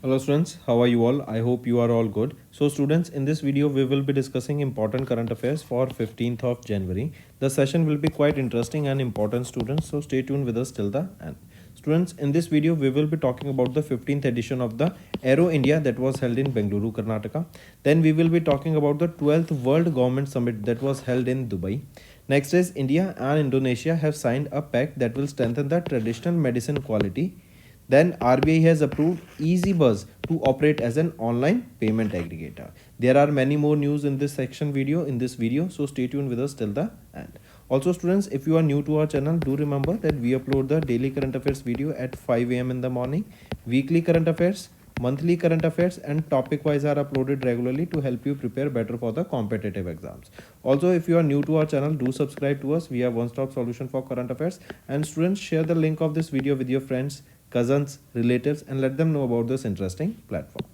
Hello students, how are you all? I hope you are all good. So students, in this video we will be discussing important current affairs for 15th of January. The session will be quite interesting and important students, so stay tuned with us till the end. Students, in this video we will be talking about the 15th edition of the Aero India that was held in Bengaluru, Karnataka. Then we will be talking about the 12th World Government Summit that was held in Dubai. Next is India and Indonesia have signed a pact that will strengthen the traditional medicine quality. Then RBI has approved EasyBuzz to operate as an online payment aggregator. There are many more news in this video, so stay tuned with us till the end. Also students, if you are new to our channel, do remember that we upload the daily current affairs video at 5 a.m. in the morning. Weekly current affairs, monthly current affairs and topic wise are uploaded regularly to help you prepare better for the competitive exams. Also, if you are new to our channel, do subscribe to us. We have one-stop solution for current affairs. And students, share the link of this video with your friends, cousins, relatives, and let them know about this interesting platform.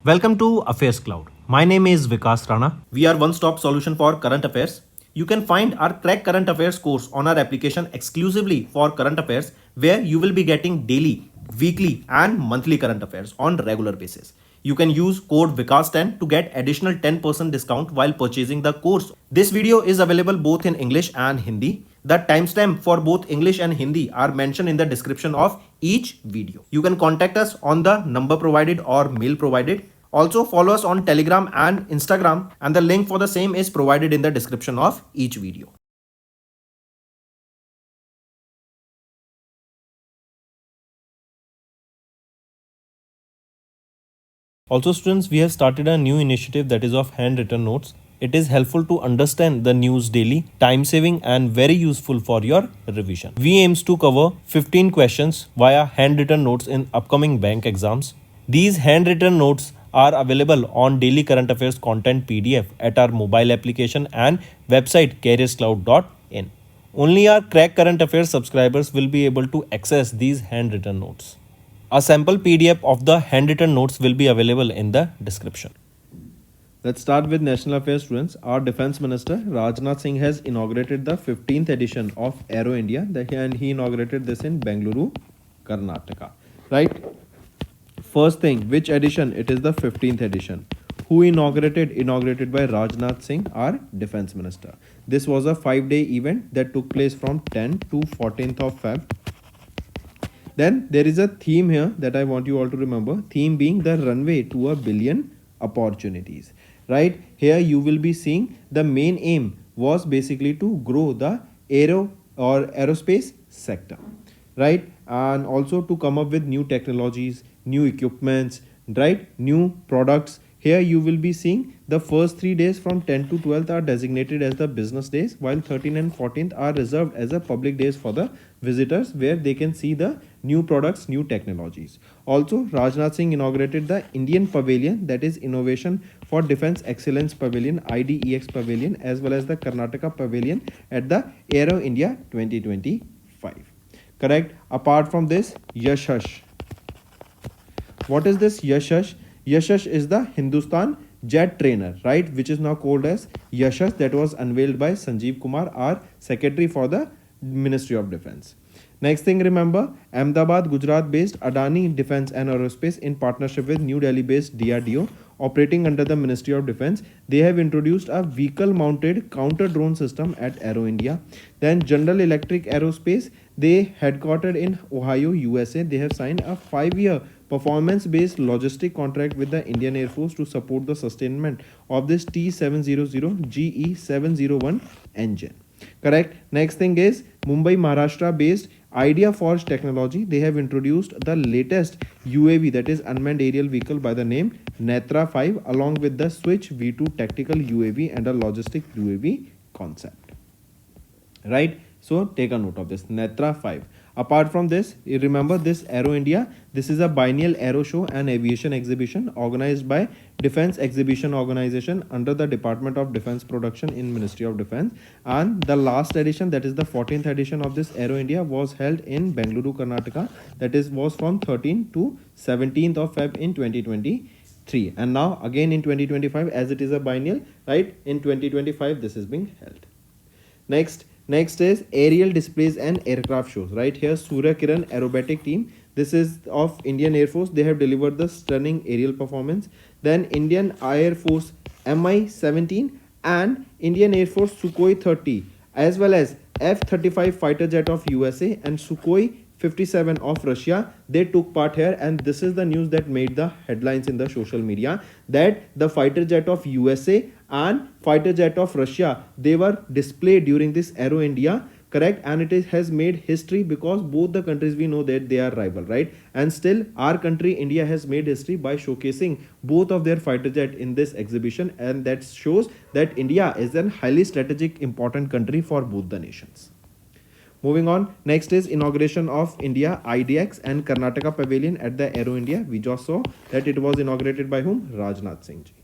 Welcome to Affairs Cloud. My name is Vikas Rana. We are one-stop solution for current affairs. You can find our Crack Current Affairs course on our application exclusively for current affairs, where you will be getting daily, weekly, and monthly current affairs on regular basis. You can use code VIKAS10 to get additional 10% discount while purchasing the course. This video is available both in English and Hindi. The timestamp for both English and Hindi are mentioned in the description of each video. You can contact us on the number provided or mail provided. Also follow us on Telegram and Instagram, and the link for the same is provided in the description of each video. Also students, we have started a new initiative that is of handwritten notes. It is helpful to understand the news daily, time saving and very useful for your revision. We aims to cover 15 questions via handwritten notes in upcoming bank exams. These handwritten notes are available on daily current affairs content PDF at our mobile application and website careerscloud.in. Only our Crack Current Affairs subscribers will be able to access these handwritten notes. A sample PDF of the handwritten notes will be available in the description. Let's start with national affairs students. Our defense minister Rajnath Singh has inaugurated the 15th edition of Aero India, and he inaugurated this in Bengaluru, Karnataka. Right? First thing, which edition? It is the 15th edition. Who inaugurated? Inaugurated by Rajnath Singh, our defense minister. This was a 5-day event that took place from 10th to 14th of Feb. Then there is a theme here that I want you all to remember. Theme being the runway to a billion opportunities. Right? Here you will be seeing the main aim was basically to grow the aerospace sector. Right? And also to come up with new technologies, new equipments, right? New products. Here you will be seeing the first 3 days from 10th to 12th are designated as the business days, while 13th and 14th are reserved as the public days for the visitors, where they can see the new products, new technologies. Also, Rajnath Singh inaugurated the Indian Pavilion, that is Innovation for Defense Excellence Pavilion, IDEX Pavilion, as well as the Karnataka Pavilion at the Aero India 2025. Correct? Apart from this, Yashash. What is this Yashash? Yashash is the Hindustan jet trainer, right, which is now called as Yashash, that was unveiled by Sanjeev Kumar, our secretary for the Ministry of Defense. Next thing, remember, Ahmedabad, Gujarat based Adani Defense and Aerospace, in partnership with New Delhi based DRDO, operating under the Ministry of Defense, they have introduced a vehicle mounted counter drone system at Aero India. Then General Electric Aerospace, they headquartered in Ohio, USA, they have signed a 5-year performance-based logistic contract with the Indian Air Force to support the sustainment of this T700 GE701 engine. Correct? Next thing is Mumbai, Maharashtra based Idea Forge Technology. They have introduced the latest UAV, that is unmanned aerial vehicle, by the name Netra 5, along with the Switch V2 tactical UAV and a logistic UAV concept. Right? So take a note of this Netra 5. Apart from this, you remember this Aero India. This is a biennial aero show and aviation exhibition organized by Defense Exhibition Organization under the Department of Defense Production in Ministry of Defense. And the last edition, that is the 14th edition of this Aero India, was held in Bengaluru, Karnataka. That is was from 13th to 17th of Feb in 2023. And now again in 2025, as it is a biennial, right? In 2025, this is being held. Next is aerial displays and aircraft shows. Right here, Surya Kiran aerobatic team, This is of Indian Air Force. They have delivered the stunning aerial performance. Then Indian Air Force Mi-17 and Indian Air Force Sukhoi 30, as well as F-35 fighter jet of USA and Sukhoi 57 of Russia, they took part here. And this is the news that made the headlines in the social media, that the fighter jet of USA and fighter jet of Russia, they were displayed during this Aero India, correct? And has made history, because both the countries, we know that they are rival, right? And still our country India has made history by showcasing both of their fighter jet in this exhibition, and that shows that India is a highly strategic important country for both the nations. Moving on, next is inauguration of India IDX and Karnataka Pavilion at the Aero India. We just saw that it was inaugurated by whom? Rajnath Singh ji.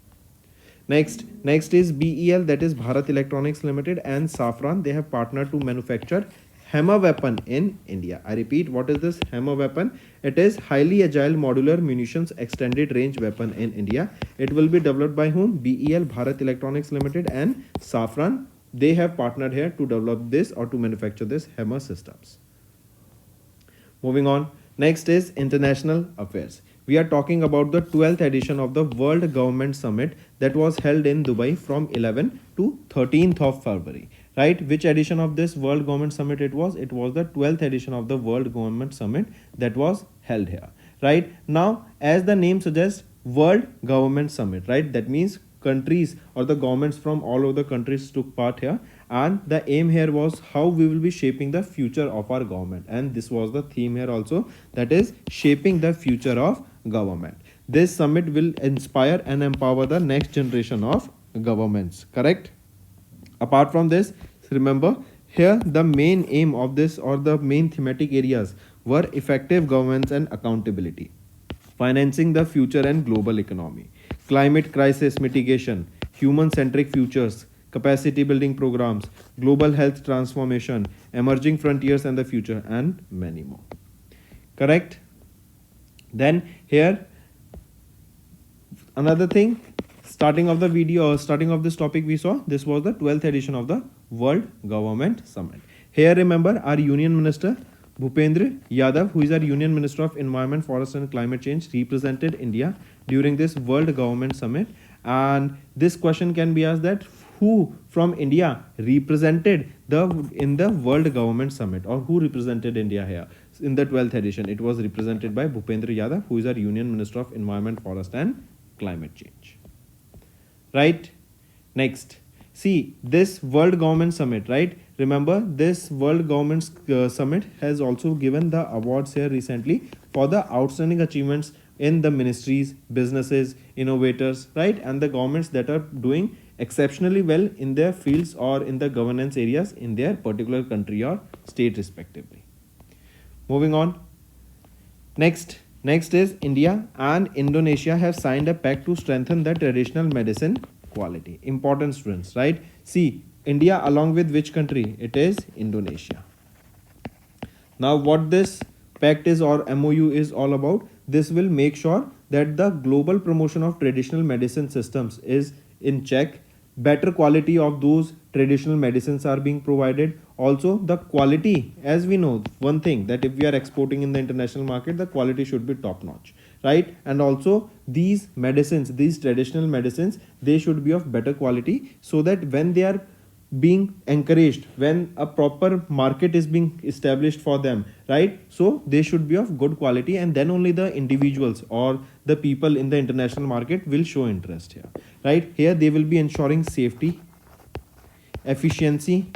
Next is BEL, that is Bharat Electronics Limited, and Safran. They have partnered to manufacture Hammer weapon in India. I repeat, what is this Hammer weapon? It is highly agile modular munitions extended range weapon in India. It will be developed by whom? BEL, Bharat Electronics Limited, and Safran. They have partnered here to develop this or to manufacture this Hammer systems. Moving on, next is international affairs. We are talking about the 12th edition of the World Government Summit that was held in Dubai from 11th to 13th of February. Right? Which edition of this World Government Summit it was? It was the 12th edition of the World Government Summit that was held here. Right? Now, as the name suggests, World Government Summit, right? That means countries or the governments from all over the countries took part here, and the aim here was how we will be shaping the future of our government, and this was the theme here also, that is shaping the future of government. This summit will inspire and empower the next generation of governments, correct? Apart from this, remember here the main aim of this or the main thematic areas were effective governance and accountability, financing the future and global economy, climate crisis mitigation, human-centric futures, capacity building programs, global health transformation, emerging frontiers and the future, and many more. Correct? Then here, another thing, starting of the video or starting of this topic we saw, this was the 12th edition of the World Government Summit. Here remember our Union Minister Bhupendra Yadav, who is our Union Minister of Environment, Forest and Climate Change, represented India during this World Government Summit. And this question can be asked, that who from India represented in the World Government Summit, or who represented India here in the 12th edition? It was represented by Bhupendra Yadav, who is our Union Minister of Environment, Forest and Climate Change. Right? Next, see this World Government Summit, right? Remember, this World Government Summit has also given the awards here recently for the outstanding achievements in the ministries, businesses, innovators, right? And the governments that are doing exceptionally well in their fields or in the governance areas in their particular country or state respectively. Moving on. Next is India and Indonesia have signed a pact to strengthen the traditional medicine quality. Important, students, right? See, India along with which country? It is Indonesia. Now what this pact is or MOU is all about, this will make sure that the global promotion of traditional medicine systems is in check. Better quality of those traditional medicines are being provided. Also the quality, as we know one thing, that if we are exporting in the international market, the quality should be top notch, right? And also these medicines, these traditional medicines, they should be of better quality, so that when they are being encouraged, when a proper market is being established for them, right? So they should be of good quality, and then only the individuals or the people in the international market will show interest here, right? Here they will be ensuring safety, efficiency,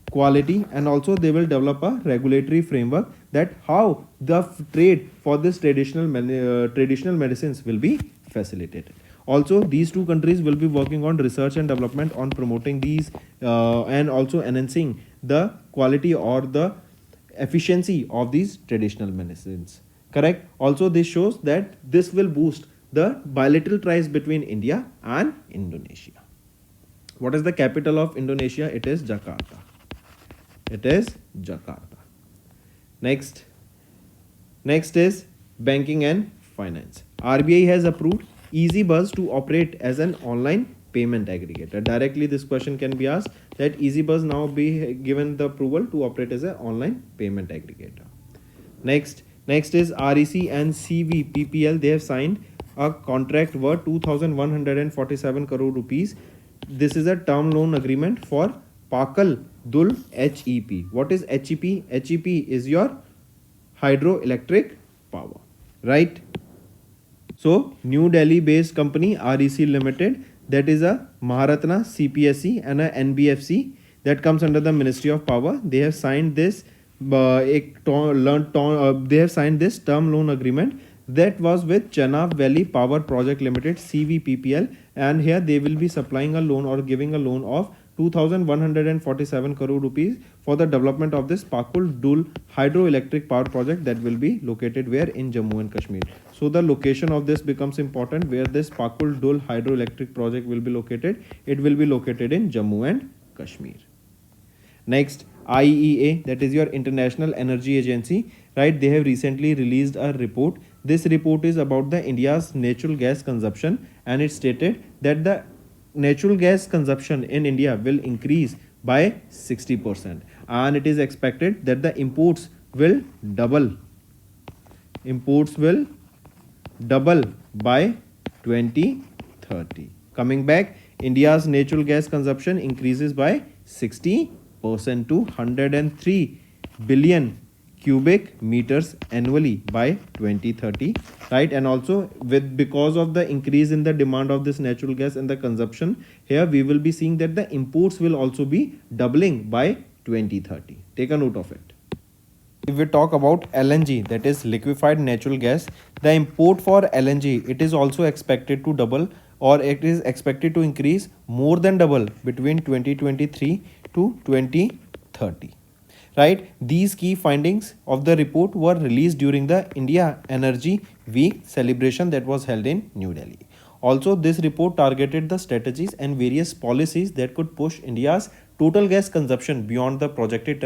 quality, and also they will develop a regulatory framework that how the trade for this traditional medicines will be facilitated. Also, these two countries will be working on research and development on promoting these and also enhancing the quality or the efficiency of these traditional medicines. Correct? Also, this shows that this will boost the bilateral ties between India and Indonesia. What is the capital of Indonesia? It is Jakarta. It is Jakarta. Next is banking and finance. RBI has approved EasyBuzz to operate as an online payment aggregator. Directly this question can be asked, that EasyBuzz now be given the approval to operate as an online payment aggregator. Next Next is REC and CVPPL. They have signed a contract worth 2,147 crore rupees. This is a term loan agreement for Pakal Dul HEP. What is HEP? HEP is your hydroelectric power, right? So New Delhi based company REC Limited, that is a Maharatna CPSE and a NBFC that comes under the Ministry of Power. They have signed this they have signed this term loan agreement that was with Chenab Valley Power Project Limited CVPPL, and here they will be supplying a loan or giving a loan of 2,147 crore rupees for the development of this Pakul Dul hydroelectric power project that will be located where in Jammu and Kashmir. So the location of this becomes important, where this Pakul Dul hydroelectric project will be located. It will be located in Jammu and Kashmir. Next, IEA, that is your International Energy Agency, right? They have recently released a report. This report is about the India's natural gas consumption, and it stated that the natural gas consumption in India will increase by 60%, and it is expected that the imports will double. Imports will double by 2030. Coming back, India's natural gas consumption increases by 60% to 103 billion cubic meters annually by 2030, right? And also because of the increase in the demand of this natural gas and the consumption, here we will be seeing that the imports will also be doubling by 2030. Take a note of it. If we talk about LNG, that is liquefied natural gas, the import for LNG, it is also expected to double, or it is expected to increase more than double between 2023 to 2030. Right? These key findings of the report were released during the India Energy Week celebration that was held in New Delhi. Also, this report targeted the strategies and various policies that could push India's total gas consumption beyond the projected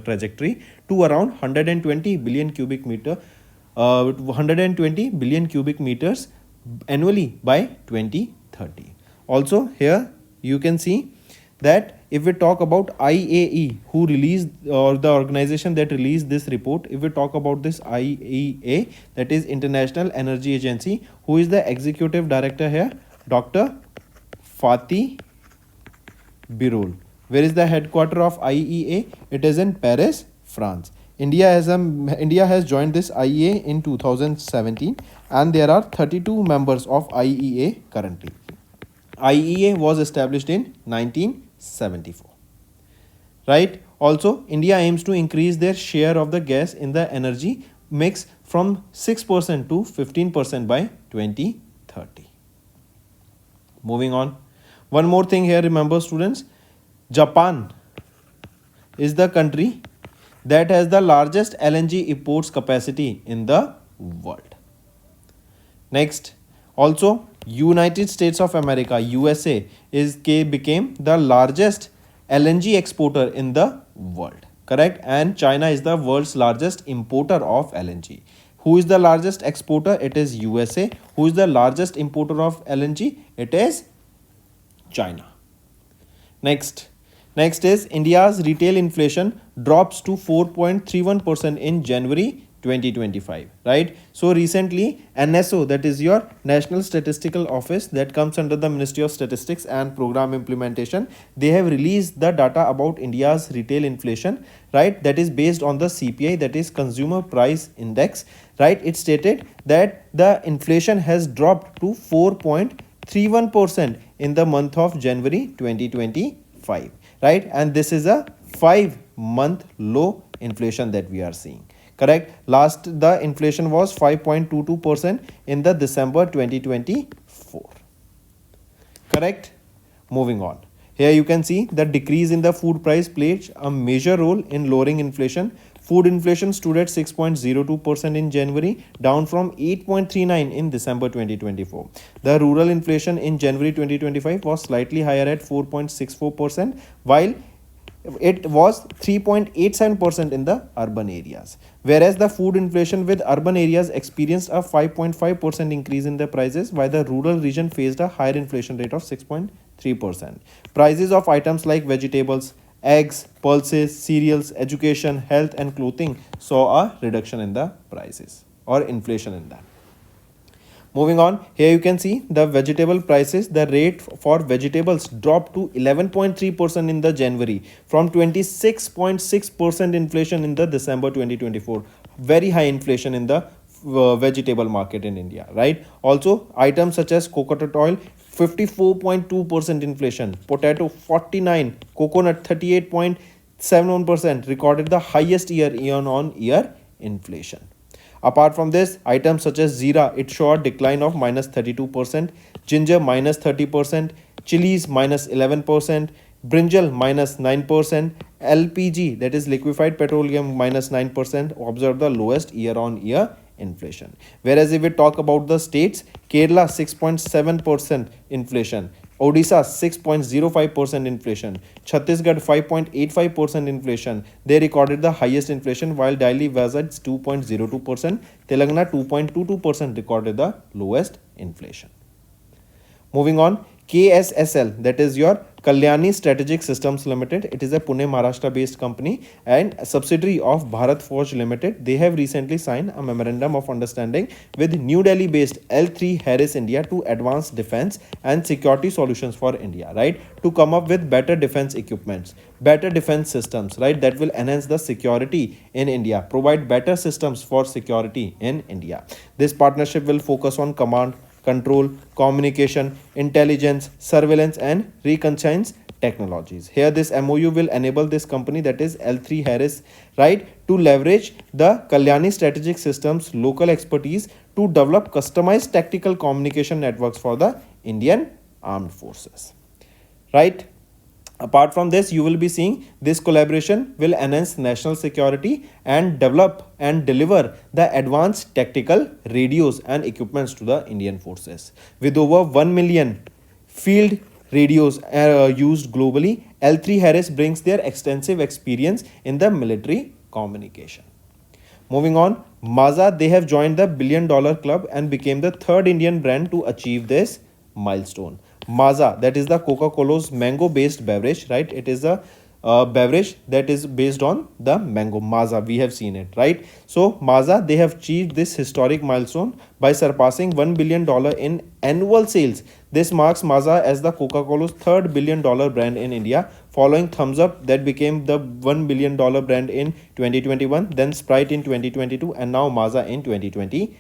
trajectory to around 120 billion cubic meters annually by 2030. Also, here you can see that if we talk about IAE, who released, or the organization that released this report, if we talk about this IEA, that is International Energy Agency, who is the executive director here? Dr. Fatih Birol. Where is the headquarter of IEA? It is in Paris, France. India has joined this IEA in 2017, and there are 32 members of IEA currently. IEA was established in 1974. Right? Also, India aims to increase their share of the gas in the energy mix from 6% to 15% by 2030. Moving on. One more thing here, remember students, Japan is the country that has the largest LNG imports capacity in the world. Next, also United States of America, USA, became the largest LNG exporter in the world, correct? And China is the world's largest importer of LNG. Who is the largest exporter? It is USA. Who is the largest importer of LNG? It is China. Next is India's retail inflation drops to 4.31% in January 2025, right? So recently NSO, that is your National Statistical Office that comes under the Ministry of Statistics and Program Implementation, they have released the data about India's retail inflation, right? That is based on the CPI, that is Consumer Price Index, right? It stated that the inflation has dropped to 4.31% in the month of January 2025, right? And this is a 5-month low inflation that we are seeing. Correct? Last, the inflation was 5.22% in the December 2024. Correct? Moving on. Here you can see the decrease in the food price played a major role in lowering inflation. Food inflation stood at 6.02% in January, down from 8.39% in December 2024. The rural inflation in January 2025 was slightly higher at 4.64%, while it was 3.87% in the urban areas, whereas the food inflation with urban areas experienced a 5.5% increase in the prices, while the rural region faced a higher inflation rate of 6.3%. Prices of items like vegetables, Eggs, pulses, cereals, education, health, and clothing saw a reduction in the prices or inflation in that. Moving on, here you can see the vegetable prices. The rate for vegetables dropped to 11.3% in the January from 26.6% inflation in the December 2024. Very high inflation in the vegetable market in India, right? Also, items such as coconut oil 54.2% inflation, potato 49, coconut 38.71% recorded the highest year on year inflation. Apart from this, items such as Zira, it showed a decline of minus 32%, ginger minus 30%, chilies minus 11%, brinjal minus 9%, LPG, that is liquefied petroleum, minus 9%, observed the lowest year on year inflation. Whereas if we talk about the states, Kerala 6.7% inflation, Odisha 6.05% inflation, Chhattisgarh 5.85% inflation. They recorded the highest inflation, while Delhi was at 2.02%. Telangana 2.22% recorded the lowest inflation. Moving on, KSSL, that is your Kalyani Strategic Systems Limited. It is a Pune, Maharashtra based company and a subsidiary of Bharat Forge Limited. They have recently signed a memorandum of understanding with New Delhi based L3 Harris India to advance defense and security solutions for India, right? To come up with better defense equipments, better defense systems, right? That will enhance the security in India, provide better systems for security in India. This partnership will focus on command, control, communication, intelligence, surveillance, and reconnaissance technologies. Here, this MOU will enable this company, that is L3 Harris, right, to leverage the Kalyani Strategic Systems local expertise to develop customized tactical communication networks for the Indian Armed Forces, right? Apart from this, you will be seeing this collaboration will enhance national security and develop and deliver the advanced tactical radios and equipments to the Indian forces. With over 1 million field radios used globally, L3 Harris brings their extensive experience in the military communication. Moving on, Mazda, they have joined the $1 billion club and became the third Indian brand to achieve this milestone. Maaza, that is the Coca-Cola's mango-based beverage, right? It is a beverage that is based on the mango. Maaza, we have seen it, right? So Maaza, they have achieved this historic milestone by surpassing $1 billion in annual sales. This marks Maaza as the Coca-Cola's third $1 billion brand in India, following Thumbs Up that became the $1 billion brand in 2021, then Sprite in 2022, and now Maaza in 2020.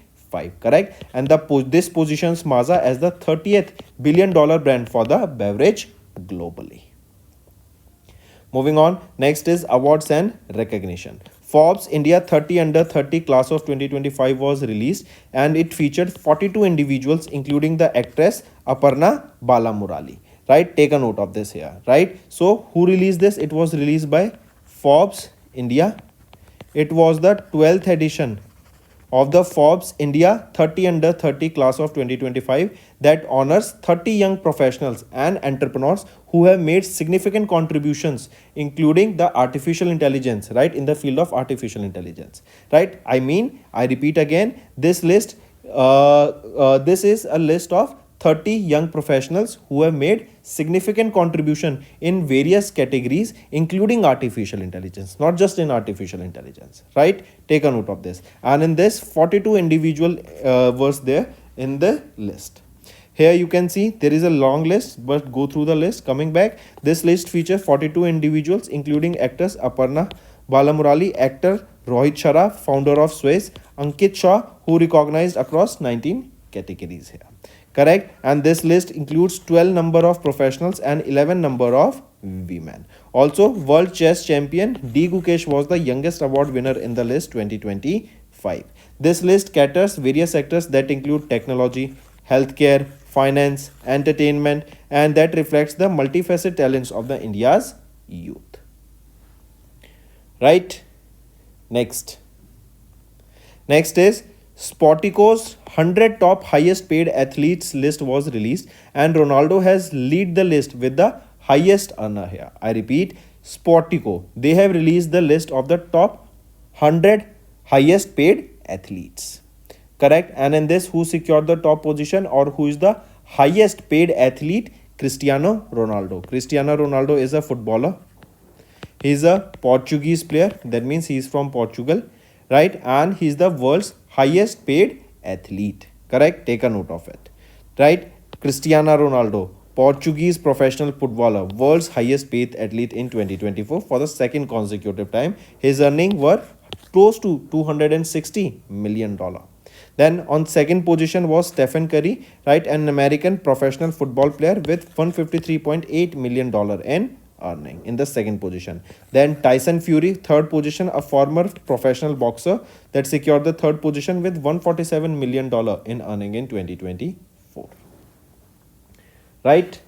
Correct, and this positions Maaza as the 30th $1 billion brand for the beverage globally. Moving on, next is awards and recognition. Forbes India 30 Under 30 class of 2025 was released, and it featured 42 individuals including the actress Aparna Balamurali, right? Take a note of this here, right? So who released this? It was released by Forbes India. It was the 12th edition of the Forbes India 30 Under 30 class of 2025 that honors 30 young professionals and entrepreneurs who have made significant contributions, including the artificial intelligence, right, in the field of artificial intelligence, right? I repeat again, this list, this is a list of 30 young professionals who have made significant contribution in various categories, including artificial intelligence, not just in artificial intelligence, right? Take a note of this. And in this, 42 individual was there in the list. Here you can see there is a long list, but go through the list. Coming back, this list features 42 individuals, including actress Aparna Balamurali, actor Rohit Sharaf, founder of Swiss, Ankit Shah, who recognized across 19 categories here. Correct, and this list includes 12 number of professionals and 11 number of women. Also, world chess champion D Gukesh was the youngest award winner in the list 2025. This list caters various sectors that include technology, healthcare, finance, entertainment, and that reflects the multifaceted talents of the India's youth. Right? Next is Sportico's 100 top highest paid athletes list was released, and Ronaldo has lead the list with the highest earner here. I repeat, Sportico, they have released the list of the top 100 highest paid athletes. Correct, and in this, who secured the top position or who is the highest paid athlete? Cristiano Ronaldo. Cristiano Ronaldo is a footballer. He's a Portuguese player. That means he's from Portugal, right? And he's the world's highest paid athlete. Correct? Take a note of it. Right? Cristiano Ronaldo, Portuguese professional footballer, world's highest paid athlete in 2024 for the second consecutive time. His earnings were close to $260 million. Then on second position was Stephen Curry, right, an American professional football player with $153.8 million in earning in the second position. Then Tyson Fury, third position, a former professional boxer that secured the third position with $147 million in earning in 2024. Right?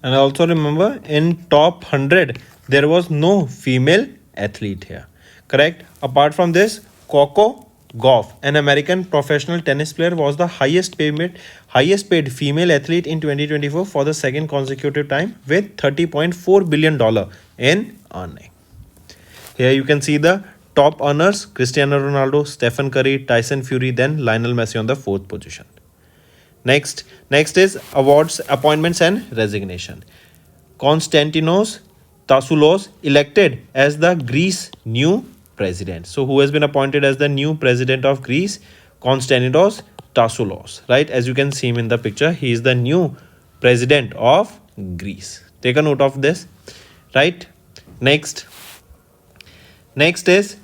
And also remember, in top 100, there was no female athlete here. Correct? Apart from this, Coco Gauff, an American professional tennis player, was the highest paid female athlete in 2024 for the second consecutive time with $30.4 billion in earning. Here you can see the top earners: Cristiano Ronaldo, Stephen Curry, Tyson Fury, then Lionel Messi on the fourth position. Next is awards, appointments and resignation. Konstantinos Tassoulos elected as the Greece new president. So who has been appointed as the new president of Greece? Konstantinos Tassoulos, right? As you can see him in the picture, he is the new president of Greece. Take a note of this, right? Next is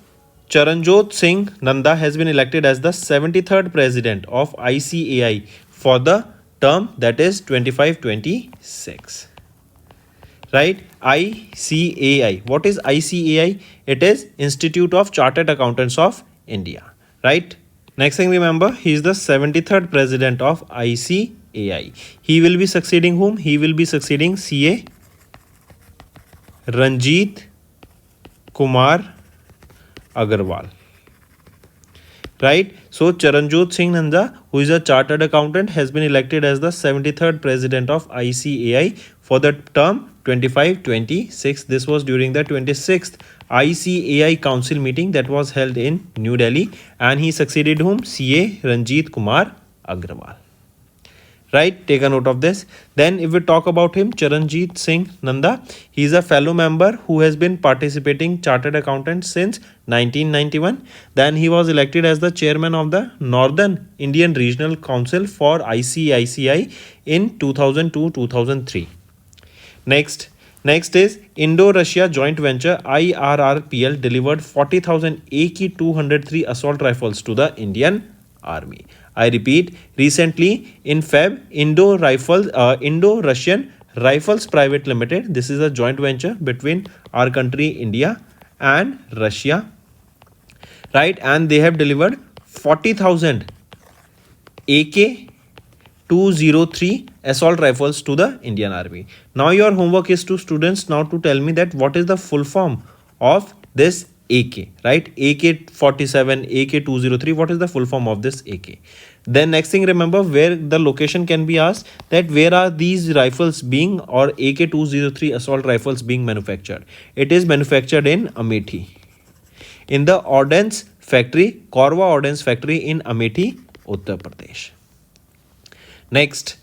Charanjot Singh Nanda has been elected as the 73rd president of ICAI for the term that is 25-26. Right? ICAI. What is ICAI? It is Institute of Chartered Accountants of India. Right? Next thing, remember, he is the 73rd president of ICAI. He will be succeeding whom? He will be succeeding CA Ranjit Kumar Agarwal. Right? So Charanjot Singh Nanda, who is a chartered accountant, has been elected as the 73rd president of ICAI for the term 25-26. This was during the 26th ICAI council meeting that was held in New Delhi, and he succeeded whom? CA Ranjit Kumar Agrawal. Right? Take a note of this. Then if we talk about him, Charanjit Singh Nanda, he is a fellow member who has been participating chartered accountant since 1991. Then he was elected as the chairman of the Northern Indian Regional Council for ICICI in 2002-2003. Next is Indo-Russia joint venture IRRPL delivered 40,000 AK-203 assault rifles to the Indian Army. I repeat, recently in Feb, Indo-Russian Rifles Private Limited, this is a joint venture between our country India and Russia, right? And they have delivered 40,000 AK-203 assault rifles to the Indian Army. Now your homework is to students now to tell me that what is the full form of this AK, right? AK-47, AK-203, what is the full form of this AK? Then next thing, remember where the location can be asked, that where are these rifles being, or AK-203 assault rifles being manufactured? It is manufactured in Amethi, in the ordnance factory, Korwa Ordnance Factory in Amethi, Uttar Pradesh. Next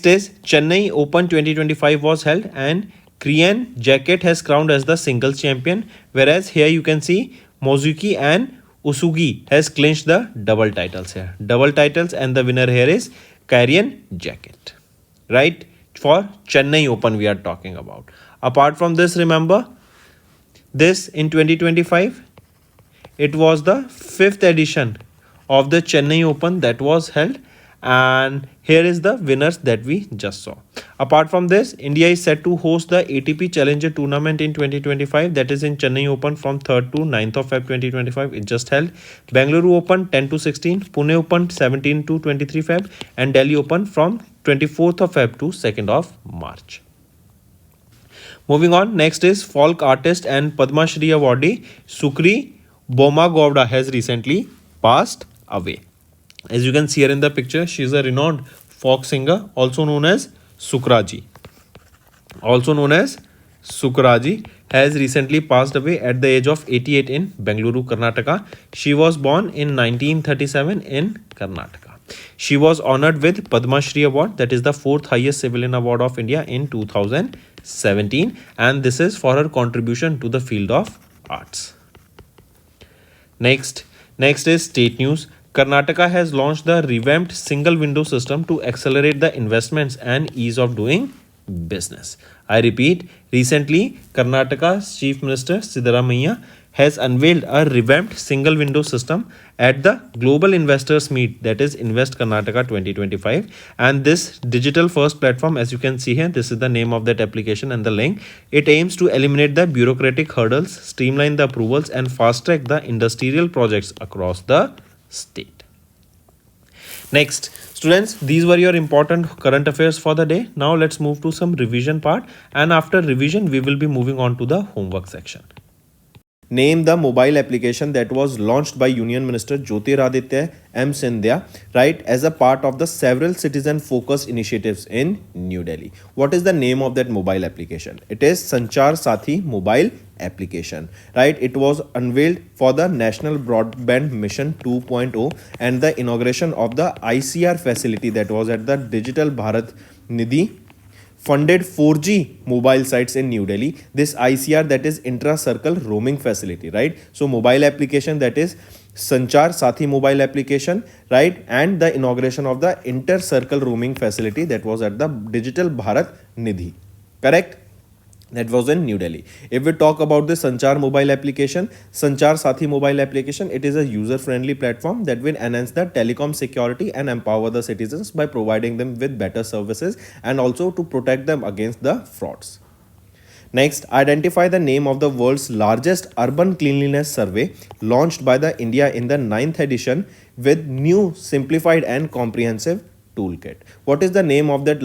is Chennai Open 2025 was held, and Kriyan Jacket has crowned as the singles champion, whereas here you can see Mozuki and Usugi has clinched the double titles here. Double titles, and the winner here is Kriyan Jacket. Right? For Chennai Open we are talking about. Apart from this, remember this in 2025, it was the 5th edition of the Chennai Open that was held, and here is the winners that we just saw. Apart from this, India is set to host the ATP Challenger Tournament in 2025, that is in Chennai Open from 3rd to 9th of Feb 2025. It just held. Bengaluru Open 10 to 16, Pune Open 17 to 23 Feb, and Delhi Open from 24th of Feb to 2nd of March. Moving on, next is folk artist and Padma Shri awardee Sukri Bomagowda has recently passed away. As you can see here in the picture, she is a renowned folk singer, also known as Sukraji, has recently passed away at the age of 88 in Bengaluru, Karnataka. She was born in 1937 in Karnataka. She was honored with Padma Shri Award, that is the fourth highest civilian award of India in 2017, and this is for her contribution to the field of arts. Next is state news. Karnataka has launched the revamped single window system to accelerate the investments and ease of doing business. I repeat, recently Karnataka's Chief Minister Siddaramaiah has unveiled a revamped single window system at the Global Investors Meet, that is Invest Karnataka 2025, and this digital first platform, as you can see here, this is the name of that application and the link. It aims to eliminate the bureaucratic hurdles, streamline the approvals and fast track the industrial projects across the state. Next, students, these were your important current affairs for the day. Now let's move to some revision part, and after revision we will be moving on to the homework section. Name the mobile application that was launched by Union Minister Jyotiraditya M. Scindia, right, as a part of the several citizen-focused initiatives in New Delhi. What is the name of that mobile application? It is Sanchar Sathi mobile application, right? It was unveiled for the National Broadband Mission 2.0 and the inauguration of the ICR facility that was at the Digital Bharat Nidhi funded 4G mobile sites in New Delhi. This ICR, that is intra-circle roaming facility, right? So mobile application, that is Sanchar Sathi mobile application, right? And the inauguration of the inter-circle roaming facility that was at the Digital Bharat Nidhi, correct? That was in New Delhi. If we talk about the Sanchar mobile application, Sanchar Sathi mobile application, it is a user-friendly platform that will enhance the telecom security and empower the citizens by providing them with better services and also to protect them against the frauds. Next, identify the name of the world's largest urban cleanliness survey launched by the India in the 9th edition with new simplified and comprehensive toolkit. What is the name of that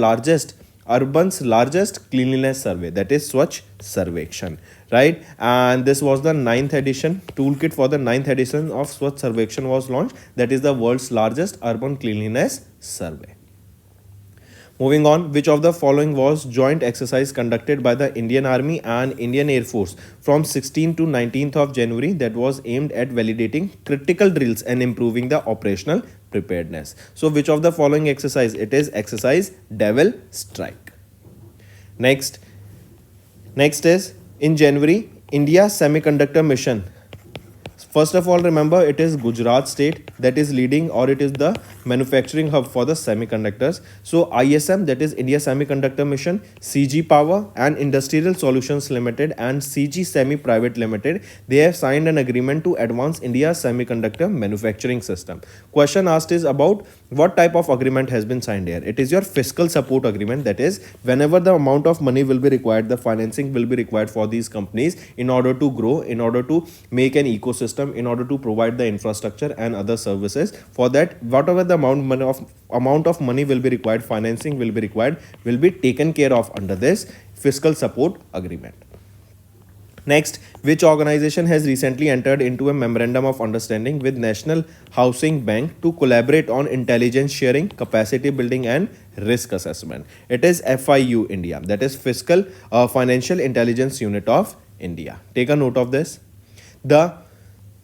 urban's largest cleanliness survey? That is Swachh Sarvekshan, right? And this was the 9th edition. Toolkit for the 9th edition of Swachh Sarvekshan was launched. That is the world's largest urban cleanliness survey. Moving on, which of the following was joint exercise conducted by the Indian Army and Indian Air Force from 16th to 19th of January that was aimed at validating critical drills and improving the operational preparedness? So which of the following exercise? It is exercise Devil Strike. Next is in January, India Semiconductor Mission. First of all, remember it is Gujarat state that is leading, or it is the manufacturing hub for the semiconductors. So ISM, that is India Semiconductor Mission, CG Power and Industrial Solutions Limited and CG Semi Private Limited, they have signed an agreement to advance India's semiconductor manufacturing system. Question asked is about what type of agreement has been signed here. It is your fiscal support agreement, that is whenever the amount of money will be required, the financing will be required for these companies in order to grow, in order to make an ecosystem, in order to provide the infrastructure and other services. For that, whatever the amount of money will be required, financing will be required, will be taken care of under this fiscal support agreement. Next, which organization has recently entered into a memorandum of understanding with National Housing Bank to collaborate on intelligence sharing, capacity building and risk assessment? It is FIU India, that is Fiscal Financial Intelligence Unit of India. Take a note of this. The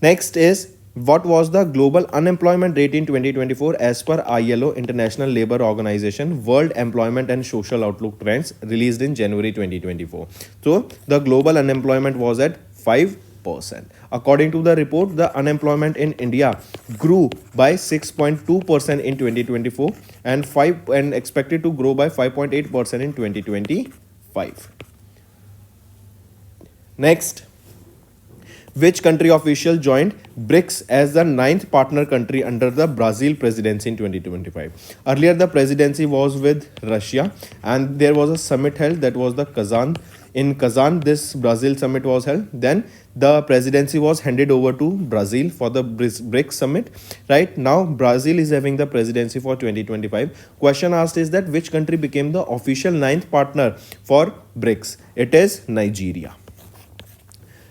next is, what was the global unemployment rate in 2024 as per ILO, International Labour Organization, World Employment and Social Outlook Trends released in January 2024? So the global unemployment was at 5%. According to the report, the unemployment in India grew by 6.2% in 2024 and expected to grow by 5.8% in 2025. Next, which country official joined BRICS as the 9th partner country under the Brazil presidency in 2025? Earlier, the presidency was with Russia and there was a summit held, that was the Kazan. In Kazan, this Brazil summit was held. Then the presidency was handed over to Brazil for the BRICS summit. Right now, Brazil is having the presidency for 2025. Question asked is that which country became the official 9th partner for BRICS? It is Nigeria.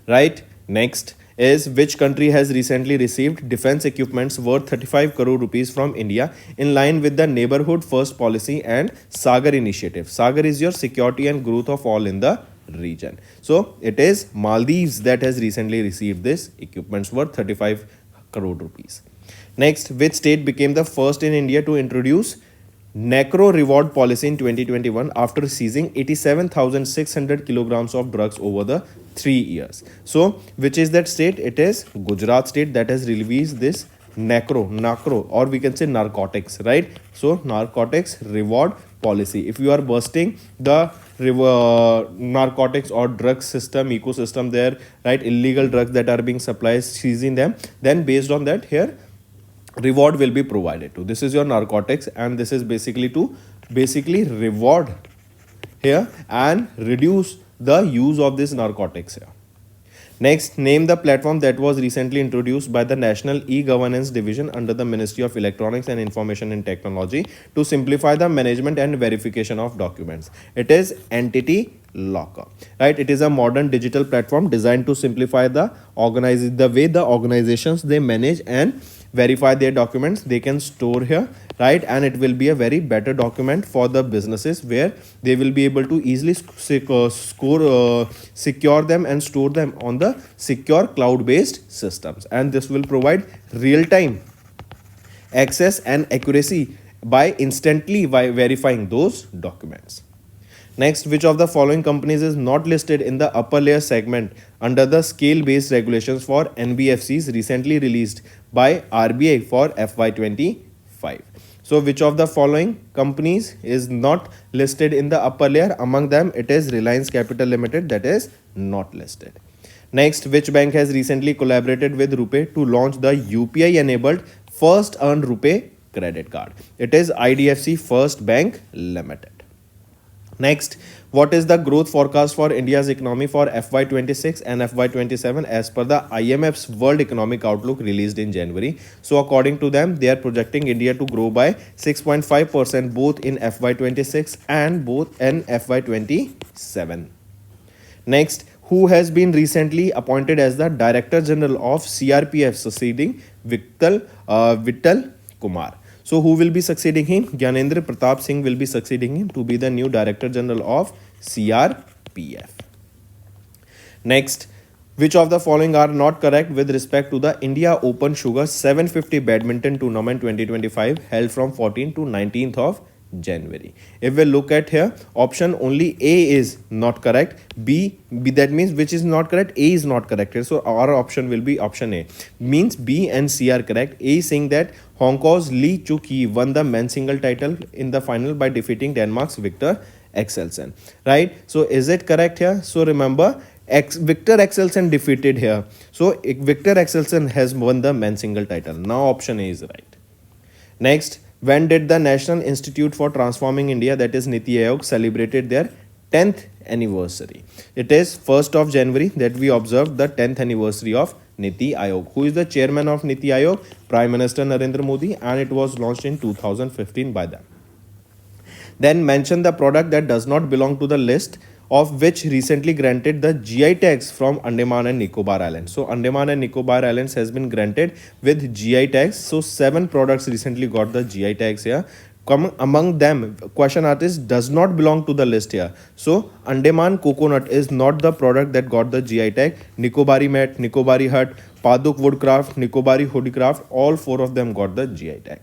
Right. Next is, which country has recently received defense equipments worth 35 crore rupees from India in line with the Neighborhood First Policy and Sagar initiative? Sagar is your security and growth of all in the region. So it is Maldives that has recently received this equipments worth 35 crore rupees. Next, which state became the first in India to introduce Necro reward policy in 2021 after seizing 87,600 kilograms of drugs over the 3 years? So, which is that state? It is Gujarat state that has released this Necro, or we can say narcotics, right? So, narcotics reward policy. If you are busting the narcotics or drug system ecosystem there, right, illegal drugs that are being supplied, seizing them, then based on that, here reward will be provided to. This is your narcotics, and this is basically to reward here and reduce the use of this narcotics here. Next, name the platform that was recently introduced by the National E-Governance Division under the Ministry of Electronics and Information and Technology to simplify the management and verification of documents. It is Entity Locker, right? It is a modern digital platform designed to simplify the way the organizations they manage and verify their documents. They can store here, right? And it will be a very better document for the businesses where they will be able to easily secure them and store them on the secure cloud-based systems. And this will provide real-time access and accuracy by instantly verifying those documents. Next, which of the following companies is not listed in the upper layer segment under the scale-based regulations for NBFCs recently released by RBI for FY25? So, which of the following companies is not listed in the upper layer? Among them, it is Reliance Capital Limited that is not listed. Next, which bank has recently collaborated with RuPay to launch the UPI-enabled First Earned RuPay credit card? It is IDFC First Bank Limited. Next, what is the growth forecast for India's economy for FY26 and FY27 as per the IMF's World Economic Outlook released in January? So, according to them, they are projecting India to grow by 6.5% both in FY26 and both in FY27. Next, who has been recently appointed as the Director General of CRPF succeeding Vittal Kumar? So, who will be succeeding him? Gyanendra Pratap Singh will be succeeding him to be the new Director General of CRPF. Next, which of the following are not correct with respect to the India Open Sugar 750 Badminton Tournament 2025 held from 14th to 19th of January? If we look at here, option only A is not correct. B that means which is not correct? A is not correct. So our option will be option A. Means B and C are correct. A is saying that Hong Kong's Lee Chuk-hee won the men's single title in the final by defeating Denmark's Victor Axelsen. Right? So is it correct here? So remember, Victor Axelsen defeated here. So Victor Axelsen has won the men's single title. Now option A is right. Next, when did the National Institute for Transforming India, that is Niti Aayog, celebrated their 10th anniversary? It is 1st of January that we observed the 10th anniversary of Niti Aayog. Who is the chairman of Niti Aayog? Prime Minister Narendra Modi, and it was launched in 2015 by them. Then mention the product that does not belong to the list of which recently granted the GI tags from Andaman and Nicobar Islands. So Andaman and Nicobar Islands has been granted with GI tags. So 7 products recently got the GI tags here. Among them, question artist does not belong to the list here. So Andaman coconut is not the product that got the GI tag. Nicobari mat, Nicobari hut, Paduk woodcraft, Nicobari hoodicraft, all 4 of them got the GI tag.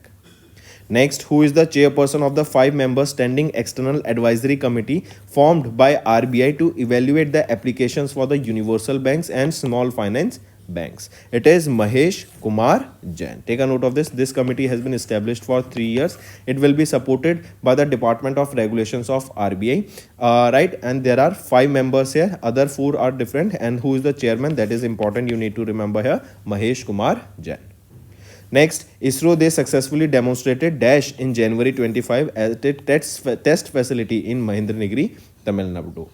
Next, who is the chairperson of the 5-member Standing External Advisory Committee formed by RBI to evaluate the applications for the universal banks and small finance banks? It is Mahesh Kumar Jain. Take a note of this. This committee has been established for 3 years. It will be supported by the Department of Regulations of RBI. Right, and there are 5 members here. Other 4 are different. And who is the chairman? That is important. You need to remember here. Mahesh Kumar Jain. Next, ISRO, they successfully demonstrated DASH in January 25 at a test facility in Mahendragiri, Tamil Nadu.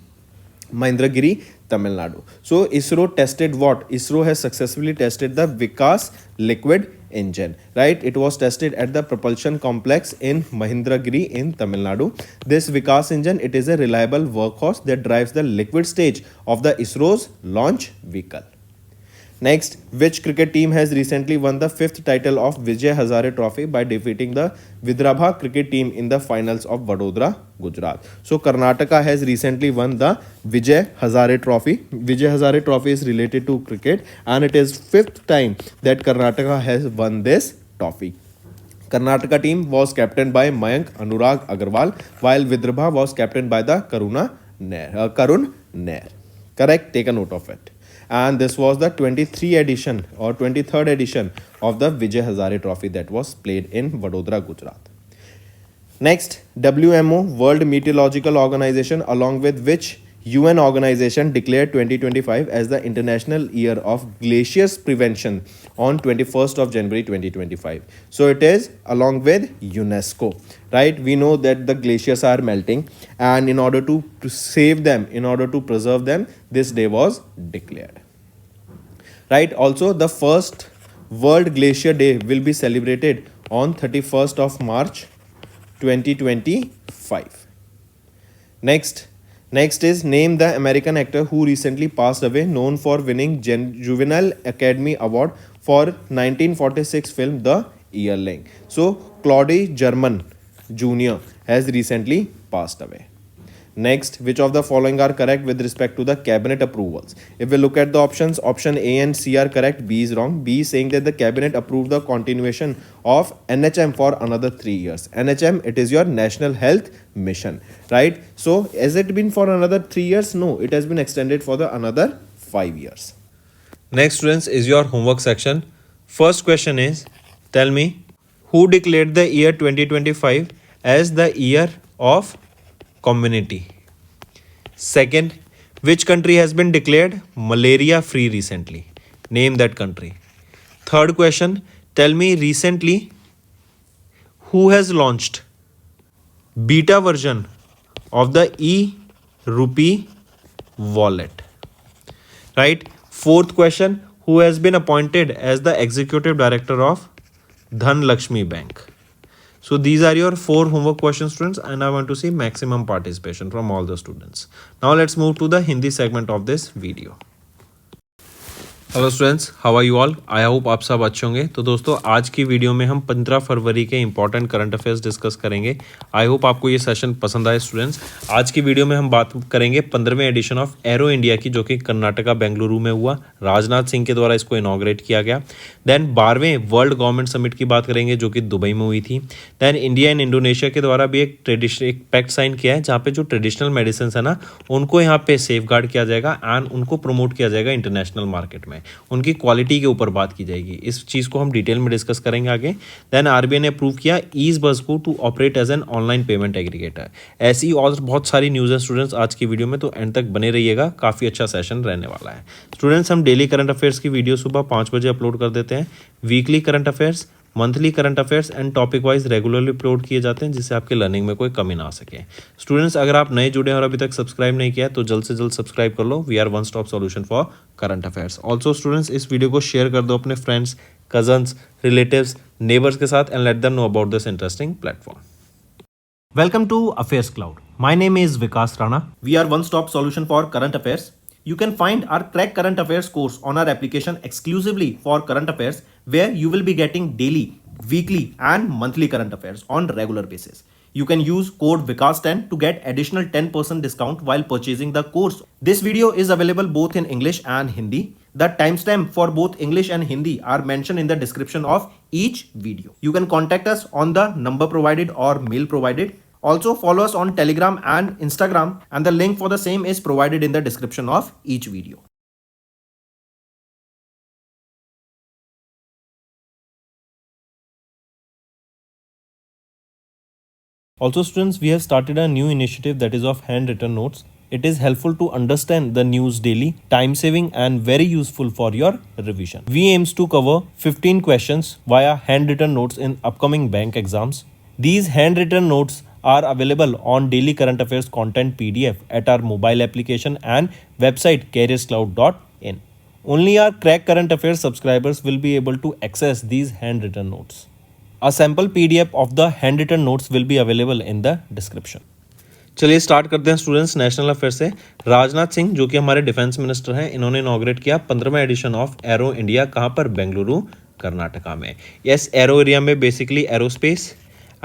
So ISRO tested what? ISRO has successfully tested the Vikas liquid engine, right? It was tested at the propulsion complex in Mahendragiri in Tamil Nadu. This Vikas engine, it is a reliable workhorse that drives the liquid stage of the ISRO's launch vehicle. Next, which cricket team has recently won the 5th title of Vijay Hazare Trophy by defeating the Vidarbha cricket team in the finals of Vadodara, Gujarat? So, Karnataka has recently won the Vijay Hazare Trophy. Vijay Hazare Trophy is related to cricket, and it is 5th time that Karnataka has won this trophy. Karnataka team was captained by Mayank Anurag Agarwal, while Vidarbha was captained by the Karun Nair. Correct? Take a note of it. And this was the 23rd edition or 23rd edition of the Vijay Hazare Trophy that was played in Vadodara, Gujarat. Next, WMO, World Meteorological Organization, along with which UN organization declared 2025 as the International Year of Glaciers Prevention on 21st of January 2025. So it is along with UNESCO, right? We know that the glaciers are melting, and in order to save them, in order to preserve them, this day was declared. Right? Also, the first World Glacier Day will be celebrated on 31st of March 2025. Next is name the American actor who recently passed away, known for winning Juvenile Academy Award for 1946 film The Yearling. So Claude German Jr. has recently passed away. Next, which of the following are correct with respect to the cabinet approvals? If we look at the options, option A and C are correct, B is wrong. B is saying that the cabinet approved the continuation of NHM for another 3 years. NHM, it is your National Health Mission, right? So, has it been for another 3 years? No, it has been extended for the another 5 years. Next, students, is your homework section. First question is, tell me, who declared the year 2025 as the year of community? Second, which country has been declared malaria free recently? Name that country. Third question, tell me recently who has launched beta version of the e-rupee wallet, right? Fourth question, who has been appointed as the executive director of Dhanlakshmi Bank? So these are your 4 homework questions, students, and I want to see maximum participation from all the students. Now let's move to the Hindi segment of this video. Hello students, how are you all? I hope आप सब अच्छे होंगे। तो दोस्तों, आज की video में हम 15 फरवरी के इंपॉर्टेंट करंट अफेयर्स डिस्कस करेंगे। आई होप आपको ये सेशन पसंद आए स्टूडेंट्स। आज की वीडियो में हम बात करेंगे 15वें एडिशन ऑफ एरो इंडिया की, जो कि कर्नाटका बेंगलुरु में हुआ। राजनाथ सिंह के द्वारा इसको इनॉग्रेट किया गया। देन 12वें वर्ल्ड गवर्नमेंट समिट की बात करेंगे, जो कि दुबई में हुई थी। देन इंडिया एंड इंडोनेशिया के द्वारा भी एक पैक्ट साइन किया है, जहाँ पे जो ट्रेडिशनल मेडिसिन है ना, उनको यहाँ पे सेफ गार्ड किया जाएगा एंड उनको प्रमोट किया जाएगा इंटरनेशनल मार्केट में। उनकी क्वालिटी के ऊपर बात की जाएगी। इस चीज़ को हम डिटेल में डिस्कस करेंगे आगे। देन आरबीआई ने अप्रूव किया ईज बस को to operate as an online payment aggregator. ऐसी और बहुत सारी न्यूज़ है स्टूडेंट्स आज की वीडियो में, तो एंड तक बने रहिएगा, काफ़ी अच्छा सेशन रहने वाला है। स्टूडेंट्स, हम डेली करंट अफेयर्स की वीडियो सुबह 5 बजे अपलोड कर देते हैं। Weekly current affairs, monthly current affairs and topic wise regularly upload किए जाते हैं, जिससे आपके लर्निंग में कोई कमी ना आ सके। स्टूडेंट्स, अगर आप नए जुड़े हैं और अभी तक सब्सक्राइब नहीं किया है तो जल्द से जल्द सब्सक्राइब कर लो। We are one stop solution for current affairs. Also students, इस वीडियो को शेयर कर दो अपने फ्रेंड्स, कजन्स, रिलेटिव्स, नेबर्स के साथ and let them know about this interesting platform. Welcome to Affairs Cloud. My name is Vikas Rana. We are one-stop solution for current affairs. You can find our Crack Current Affairs course on our application exclusively for current affairs, where you will be getting daily, weekly and monthly current affairs on regular basis. You can use code VIKAS10 to get additional 10% discount while purchasing the course. This video is available both in English and Hindi. The timestamp for both English and Hindi are mentioned in the description of each video. You can contact us on the number provided or mail provided. Also follow us on Telegram and Instagram, and the link for the same is provided in the description of each video. Also students, we have started a new initiative that is of handwritten notes. It is helpful to understand the news daily, time saving and very useful for your revision. We aims to cover 15 questions via handwritten notes in upcoming bank exams. These handwritten notes are available on daily current affairs content PDF at our mobile application and website careerscloud.in. Only our Crack Current Affairs subscribers will be able to access these handwritten notes. A sample PDF of the handwritten notes will be available in the description. चलिए start करते हैं students national affair से। राजनाथ सिंह, जो कि हमारे defence minister हैं, इन्होंने inaugurate किया 15वां एडिशन ऑफ एरो इंडिया। कहाँ पर? बेंगलुरु, कर्नाटका में। यस, एरो एरिया में basically aerospace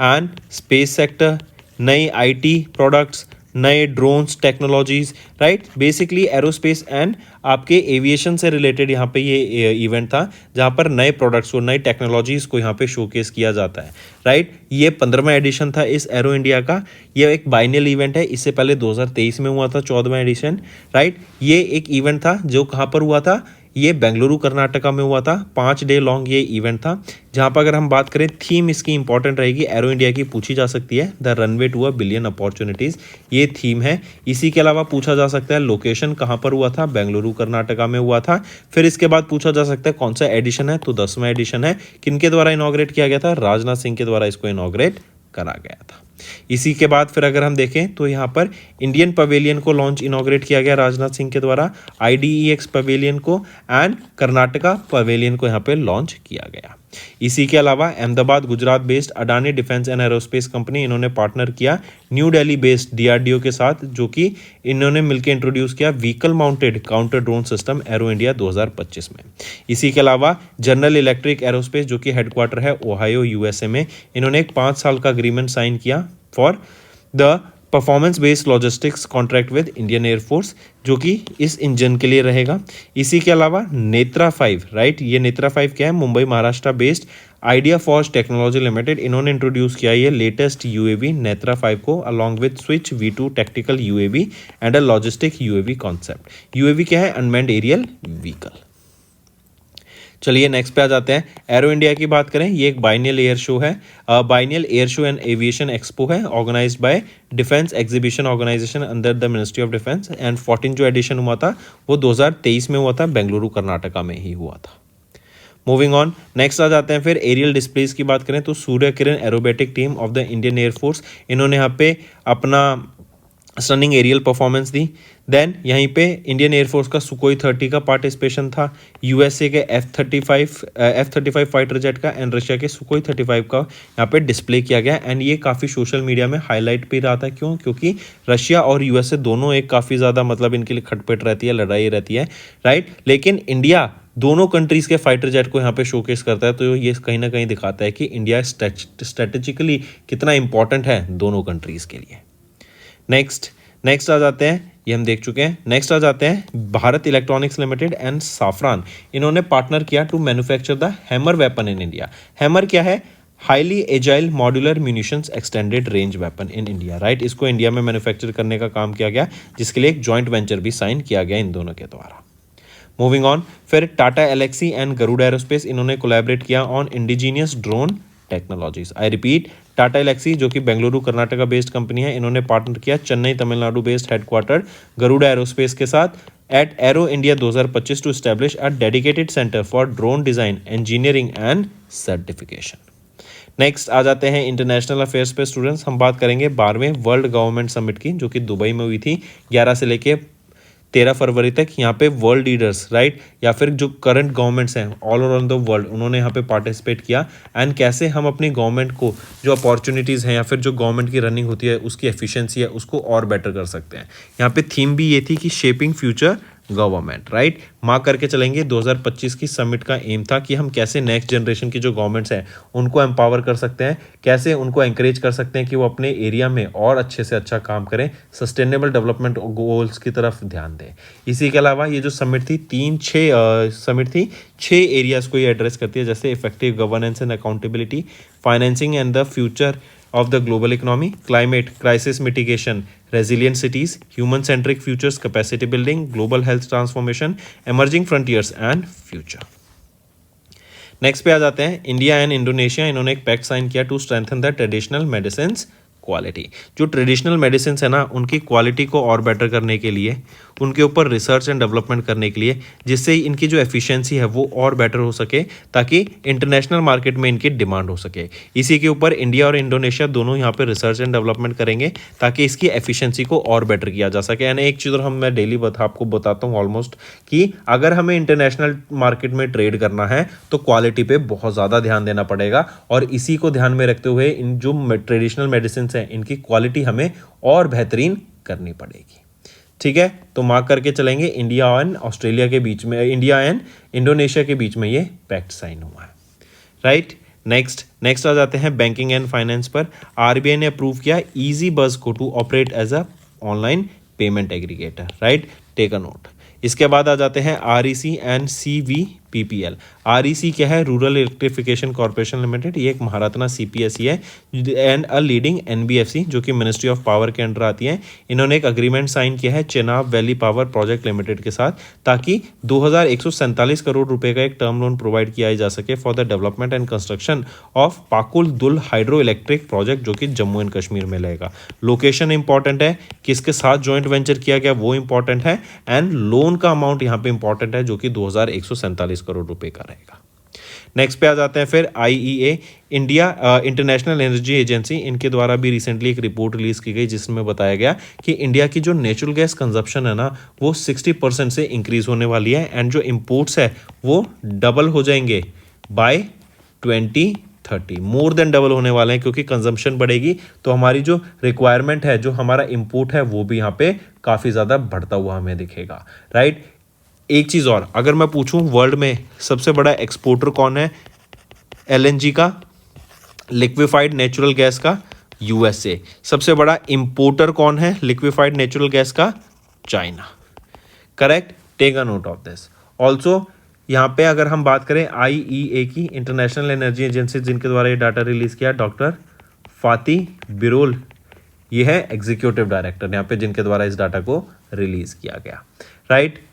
and space sector, नई आईटी प्रोडक्ट्स, नए drones technologies, right, basically aerospace and आपके एविएशन से रिलेटेड यहाँ पे ये इवेंट था जहाँ पर नए प्रोडक्ट्स को, नई टेक्नोलॉजीज को यहाँ पे शोकेस किया जाता है, राइट। ये 15वां एडिशन था इस एरो इंडिया का। ये एक बाइनियल इवेंट है, इससे पहले 2023 में हुआ था 14वां एडिशन, राइट। ये एक इवेंट था जो कहाँ पर हुआ था, ये बेंगलुरु कर्नाटका में हुआ था। 5 डे लॉन्ग ये इवेंट था, जहाँ पर अगर हम बात करें थीम इसकी इंपॉर्टेंट रहेगी, एरो इंडिया की पूछी जा सकती है, the runway to a billion opportunities, ये थीम है। इसी के अलावा पूछा जा सकता है लोकेशन कहाँ पर हुआ था, बेंगलुरु कर्नाटका में हुआ था। फिर इसके बाद पूछा जा सकता है कौन सा एडिशन है, तो 10वां एडिशन है। किनके द्वारा इनॉग्रेट किया गया था, राजनाथ सिंह के द्वारा इसको इनॉग्रेट करा गया था। इसी के बाद फिर अगर हम देखें तो यहाँ पर इंडियन पवेलियन को लॉन्च इनॉग्रेट किया गया राजनाथ सिंह के द्वारा, IDEX पवेलियन को, एंड कर्नाटका पवेलियन को यहाँ पे लॉन्च किया गया। इसी के अलावा Ahmedabad Gujarat based Adani defence and aerospace company, इन्होंने पार्टनर किया न्यू दिल्ली बेस्ड DRDO के साथ, जो कि इन्होंने मिलकर इंट्रोड्यूस किया vehicle mounted counter drone system arrow India 2025 में। इसी के अलावा जनरल इलेक्ट्रिक एरोस्पेस, जो कि हेडक्वार्टर है ओहायो USA में, इन्होंने एक 5 साल का अग्रीमेंट साइन किया for the performance based logistics contract with Indian air force, जो कि इस इंजन के लिए रहेगा। इसी के अलावा नेत्रा 5, राइट, ये नेत्रा 5 क्या है, Mumbai Maharashtra based idea forge technology limited, इन्होंने इंट्रोड्यूस किया ये लेटेस्ट UAV नेत्रा 5 को, along with switch V2 tactical UAV and a logistic UAV concept. UAV क्या है, अनमैन्ड एरियल व्हीकल। चलिए नेक्स्ट पे आ जाते हैं। एरो इंडिया की बात करें, ये एक बाइनियल एयर शो है, biennial air show and aviation expo है, organised by defence exhibition organisation under the ministry of defence, and 14 जो एडिशन हुआ था वो 2023 में हुआ था, बेंगलुरु कर्नाटका में ही हुआ था। मूविंग ऑन, नेक्स्ट आ जाते हैं फिर एरियल डिस्प्लेस की बात करें तो Surya Kiran aerobatic team of the Indian air force, इन्होंने यहाँ पे अपना स्टनिंग एरियल परफॉर्मेंस दी। देन यहीं पे इंडियन एयरफोर्स का सुकोई 30 का पार्टिसिपेशन था, USA के F-35 फाइटर जेट का, एंड रशिया के सुकोई 35 का यहाँ पे डिस्प्ले किया गया। एंड ये काफ़ी सोशल मीडिया में हाईलाइट भी रहा था, क्यों, क्योंकि रशिया और USA दोनों एक काफ़ी ज़्यादा मतलब इनके लिए खटपट रहती है, लड़ाई रहती है, राइट। लेकिन इंडिया दोनों कंट्रीज़ के फाइटर जेट को यहाँ पे शोकेस करता है, तो ये कहीं ना कहीं दिखाता है कि इंडिया स्ट्रेटेजिकली कितना इंपॉर्टेंट है दोनों कंट्रीज़ के लिए। नेक्स्ट आ जाते हैं, ये हम देख चुके हैं। नेक्स्ट आ जाते हैं Bharat Electronics Limited and Safran, इन्होंने पार्टनर किया to manufacture the Hammer weapon in India. Hammer क्या है, highly agile modular munitions extended range weapon in India, right. इसको इंडिया में मैन्युफैक्चर करने का काम किया गया, जिसके लिए एक जॉइंट वेंचर भी साइन किया गया इन दोनों के द्वारा। मूविंग ऑन, फिर टाटा एलेक्सी एंड गरुड़ एरोस्पेस, इन्होंने कोलैबोरेट किया on indigenous drone technologies. I repeat, Tata Elxsi जो कि बेंगलुरु कर्नाटका बेस्ड कंपनी है, इन्होंने पार्टनर किया Chennai Tamil Nadu based headquarter Garuda aerospace के साथ at aero India 2025 to establish a dedicated centre for drone design, engineering and certification. Next आ जाते हैं इंटरनेशनल अफेयर्स पे स्टूडेंट्स। हम बात करेंगे 12वें वर्ल्ड गवर्नमेंट समिट की, जो कि दुबई में हुई थी 11 से लेके 13 फरवरी तक। यहाँ पे वर्ल्ड लीडर्स, राइट, या फिर जो करंट गवर्नमेंट्स हैं ऑल अराउंड द वर्ल्ड, उन्होंने यहाँ पे पार्टिसिपेट किया, एंड कैसे हम अपनी गवर्नमेंट को जो अपॉर्चुनिटीज़ हैं या फिर जो गवर्नमेंट की रनिंग होती है उसकी एफिशिएंसी है उसको और बेटर कर सकते हैं। यहाँ पे थीम भी ये थी कि shaping future government, right. Mark करके चलेंगे 2025 की समिट का एम था कि हम कैसे नेक्स्ट जनरेशन की जो गवर्नमेंट्स हैं उनको एम्पावर कर सकते हैं, कैसे उनको एंकरेज कर सकते हैं कि वो अपने एरिया में और अच्छे से अच्छा काम करें, सस्टेनेबल डेवलपमेंट गोल्स की तरफ ध्यान दें। इसी के अलावा ये जो समिट थी 6 एरियाज को ये एड्रेस करती है, जैसे effective governance and accountability, financing and the future of the global economy, climate crisis mitigation, resilient cities, human-centric futures, capacity building, global health transformation, emerging frontiers and future. Next पे आ जाते हैं India and Indonesia, इन्होंने एक pact sign किया to strengthen the traditional medicine quality. जो traditional medicine है ना, उनकी क्वालिटी को और बेटर करने के लिए, उनके ऊपर रिसर्च एंड डेवलपमेंट करने के लिए, जिससे इनकी जो एफिशिएंसी है वो और बेटर हो सके, ताकि इंटरनेशनल मार्केट में इनकी डिमांड हो सके। इसी के ऊपर इंडिया और इंडोनेशिया दोनों यहाँ पे रिसर्च एंड डेवलपमेंट करेंगे, ताकि इसकी एफिशिएंसी को और बेटर किया जा सके। यानी एक चीज़ हम मैं डेली आपको बताता हूँ ऑलमोस्ट, कि अगर हमें इंटरनेशनल मार्केट में ट्रेड करना है तो क्वालिटी पे बहुत ज़्यादा ध्यान देना पड़ेगा, और इसी को ध्यान में रखते हुए इन जो ट्रेडिशनल मेडिसिन हैं इनकी क्वालिटी हमें और बेहतरीन करनी पड़ेगी। ठीक है, तो मार्क करके चलेंगे इंडिया एंड ऑस्ट्रेलिया के बीच में, इंडिया एंड इंडोनेशिया के बीच में ये पैक्ट साइन हुआ है, राइट। नेक्स्ट आ जाते हैं बैंकिंग एंड फाइनेंस पर। आरबीआई ने अप्रूव किया इजी बस को to operate as a online payment aggregator, right, take a note. इसके बाद आ जाते हैं REC एंड CVPPL। REC क्या है? रूरल इलेक्ट्रिफिकेशन कॉर्पोरेशन लिमिटेड, ये एक महारत्ना CPSE है एंड अ लीडिंग NBFC जो कि मिनिस्ट्री ऑफ पावर के अंडर आती है। इन्होंने एक अग्रीमेंट साइन किया है Chenab valley power project limited के साथ, ताकि 2147 करोड़ रुपए का एक टर्म लोन प्रोवाइड किया जा सके for the development and construction of Pakal Dul hydro electric project, जो कि जम्मू एंड कश्मीर में रहेगा। लोकेशन इंपॉर्टेंट है, किसके साथ जॉइंट वेंचर किया गया वो इंपॉर्टेंट है, एंड लोन का अमाउंट यहाँ पे इंपॉर्टेंट है जो कि 2147 करोड़ रुपए का रहेगा। नेक्स्ट पे आ जाते हैं फिर IEA, India international energy agency, इनके द्वारा भी रिसेंटली एक रिपोर्ट रिलीज की गई जिसमें बताया गया कि इंडिया की जो नेचुरल गैस कंजप्शन है ना वो 60% से इंक्रीज होने वाली है, एंड जो इंपोर्ट्स है वो डबल हो जाएंगे बाय 2030, मोर देन डबल होने वाले हैं, क्योंकि कंजम्पशन बढ़ेगी तो हमारी जो रिक्वायरमेंट है, जो हमारा इंपोर्ट है वो भी यहाँ पे काफ़ी ज़्यादा बढ़ता हुआ हमें दिखेगा, राइट। एक चीज़ और, अगर मैं पूछूं वर्ल्ड में सबसे बड़ा एक्सपोर्टर कौन है LNG का, लिक्विफाइड नेचुरल गैस का? USA। सबसे बड़ा इंपोर्टर कौन है लिक्विफाइड नेचुरल गैस का? China. Correct, take a note of this. Also यहाँ पे अगर हम बात करें IEA की, इंटरनेशनल एनर्जी एजेंसी, जिनके द्वारा ये डाटा रिलीज किया डॉक्टर फाती बिरोल, ये है एग्जीक्यूटिव डायरेक्टर यहाँ पे जिनके द्वारा इस डाटा को रिलीज किया गया, राइट।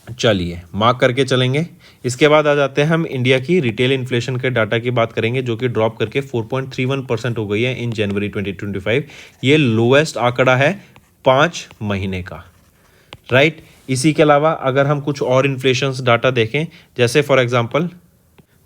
चलिए मार्क करके चलेंगे। इसके बाद आ जाते हैं हम इंडिया की रिटेल इन्फ्लेशन के डाटा की बात करेंगे, जो कि ड्रॉप करके 4.31% हो गई है इन जनवरी 2025। ये लोएस्ट आंकड़ा है 5 महीने का, राइट। इसी के अलावा अगर हम कुछ और इन्फ्लेशन डाटा देखें, जैसे फॉर एग्जांपल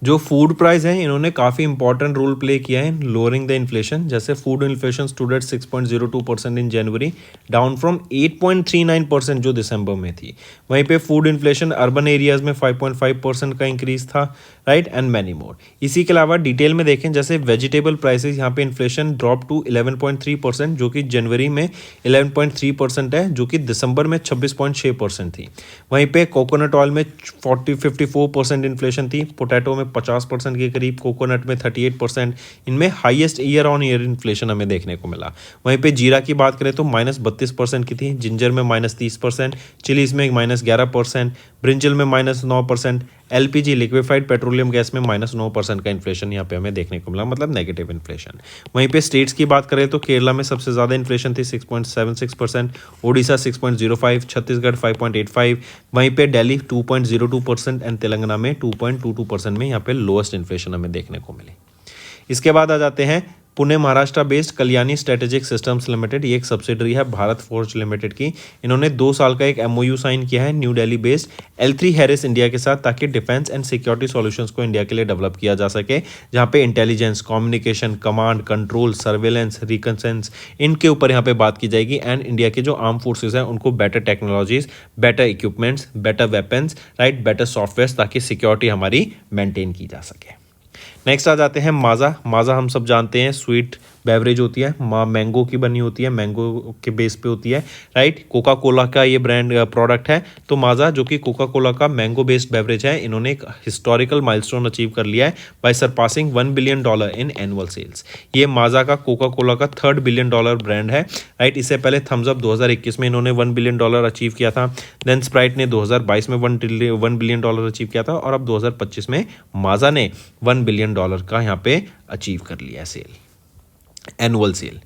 जो फूड प्राइस है, इन्होंने काफ़ी इंपॉर्टेंट रोल प्ले किया है लोअरिंग द इन्फ्लेशन। जैसे food inflation stood at 6.02% in January, down from 8.39% जो दिसंबर में थी। वहीं पे फूड इन्फ्लेशन अर्बन एरियाज में 5.5% का इंक्रीज था, राइट, एंड मैनी मोर। इसी के अलावा डिटेल में देखें, जैसे वेजिटेबल प्राइसेस, यहाँ पे इन्फ्लेशन ड्रॉप टू 11.3%, जो कि जनवरी में 11.3% है, जो कि दिसंबर में 26.6% थी। वहीं पे कोकोनट ऑयल में 54% इन्फ्लेशन थी, पोटैटो में 50% के करीब, कोकोनट में 38%। इनमें highest year on year inflation हमें देखने को मिला। वहीं पे जीरा की बात करें तो -32% की थी, जिंजर में -30%, चिलीज में -11%, ब्रिंजल में -9%, LPG लिक्विफाइड पेट्रोलियम गैस में -9% का इन्फ्लेशन यहाँ पे हमें देखने को मिला, मतलब नेगेटिव इन्फ्लेशन। वहीं पे स्टेट्स की बात करें तो केरला में सबसे ज़्यादा इन्फ्लेशन थी 6.76%, ओडिशा 6.05%, छत्तीसगढ़ 5.85%, वहीं पे दिल्ली 2.02% एंड तेलंगाना में 2.22% में यहाँ पे लोएस्ट इन्फ्लेशन हमें देखने को मिली। इसके बाद आ जाते हैं Pune Maharashtra based Kalyani strategic systems limited, ये एक सब्सिडरी है भारत फोर्ज लिमिटेड की। इन्होंने 2 साल का एक MOU साइन किया है New Delhi based L3 Harris India के साथ, ताकि डिफेंस एंड सिक्योरिटी सॉल्यूशंस को इंडिया के लिए डेवलप किया जा सके, जहां पे intelligence, communication, command, control, surveillance, reconnaissance, इनके ऊपर यहाँ पे बात की जाएगी, एंड इंडिया के जो आर्म फोर्सेज हैं उनको better technologies, better equipments, better weapons, right, better software, ताकि सिक्योरिटी हमारी मेंटेन की जा सके। नेक्स्ट आ जाते हैं माज़ा। माज़ा हम सब जानते हैं स्वीट बेवरेज होती है, मैंगो की बनी होती है, मैंगो के बेस पे होती है, राइट। कोका कोला का ये ब्रांड प्रोडक्ट है। तो माज़ा जो कि कोका कोला का मैंगो बेस्ड बेवरेज है, इन्होंने एक हिस्टोरिकल माइलस्टोन अचीव कर लिया है by surpassing $1 billion in annual sales. ये माज़ा का कोका कोला का $3 बिलियन ब्रांड है, राइट। इससे पहले थम्स अप 2021 में इन्होंने $1 बिलियन अचीव किया था। देन स्प्राइट ने 2022 में $1 बिलियन अचीव किया था, और अब 2025 में माज़ा ने $1 बिलियन का यहाँ पे अचीव कर लिया सेल, एनुअल सेल।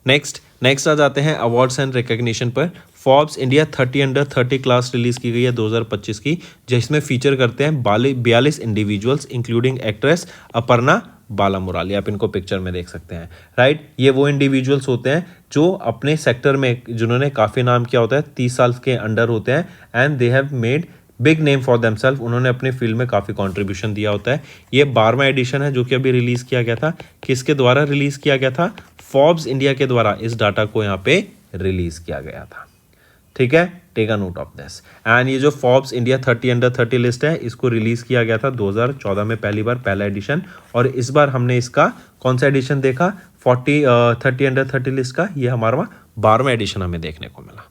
नेक्स्ट आ जाते हैं अवार्ड्स एंड रिकॉग्निशन पर। Forbes India 30 under 30 class release की गई है 2025 की, जिसमें फीचर करते हैं 42 इंडिविजुअल्स इंक्लूडिंग एक्ट्रेस अपर्णा बाला मुराली। आप इनको पिक्चर में देख सकते हैं, राइट। ये वो इंडिविजुअल्स होते हैं जो अपने सेक्टर में, जिन्होंने काफ़ी नाम किया होता है, 30 साल के अंडर होते हैं, and they have made big name for themselves. उन्होंने अपने फील्ड में काफ़ी कंट्रीब्यूशन दिया होता है। ये 12वां एडिशन है जो कि अभी रिलीज़ किया गया था। किसके द्वारा रिलीज़ किया गया था? फोर्ब्स इंडिया के द्वारा इस डाटा को यहाँ पे रिलीज़ किया गया था, ठीक है। Take a note of this. And ये जो फोर्ब्स इंडिया 30 अंडर 30 लिस्ट है, इसको रिलीज़ किया गया था 2014 में पहली बार, पहला एडिशन। और इस बार हमने इसका कौन सा एडिशन देखा? 30 अंडर 30 लिस्ट का। ये हमारा 12वां एडिशन हमें देखने को मिला।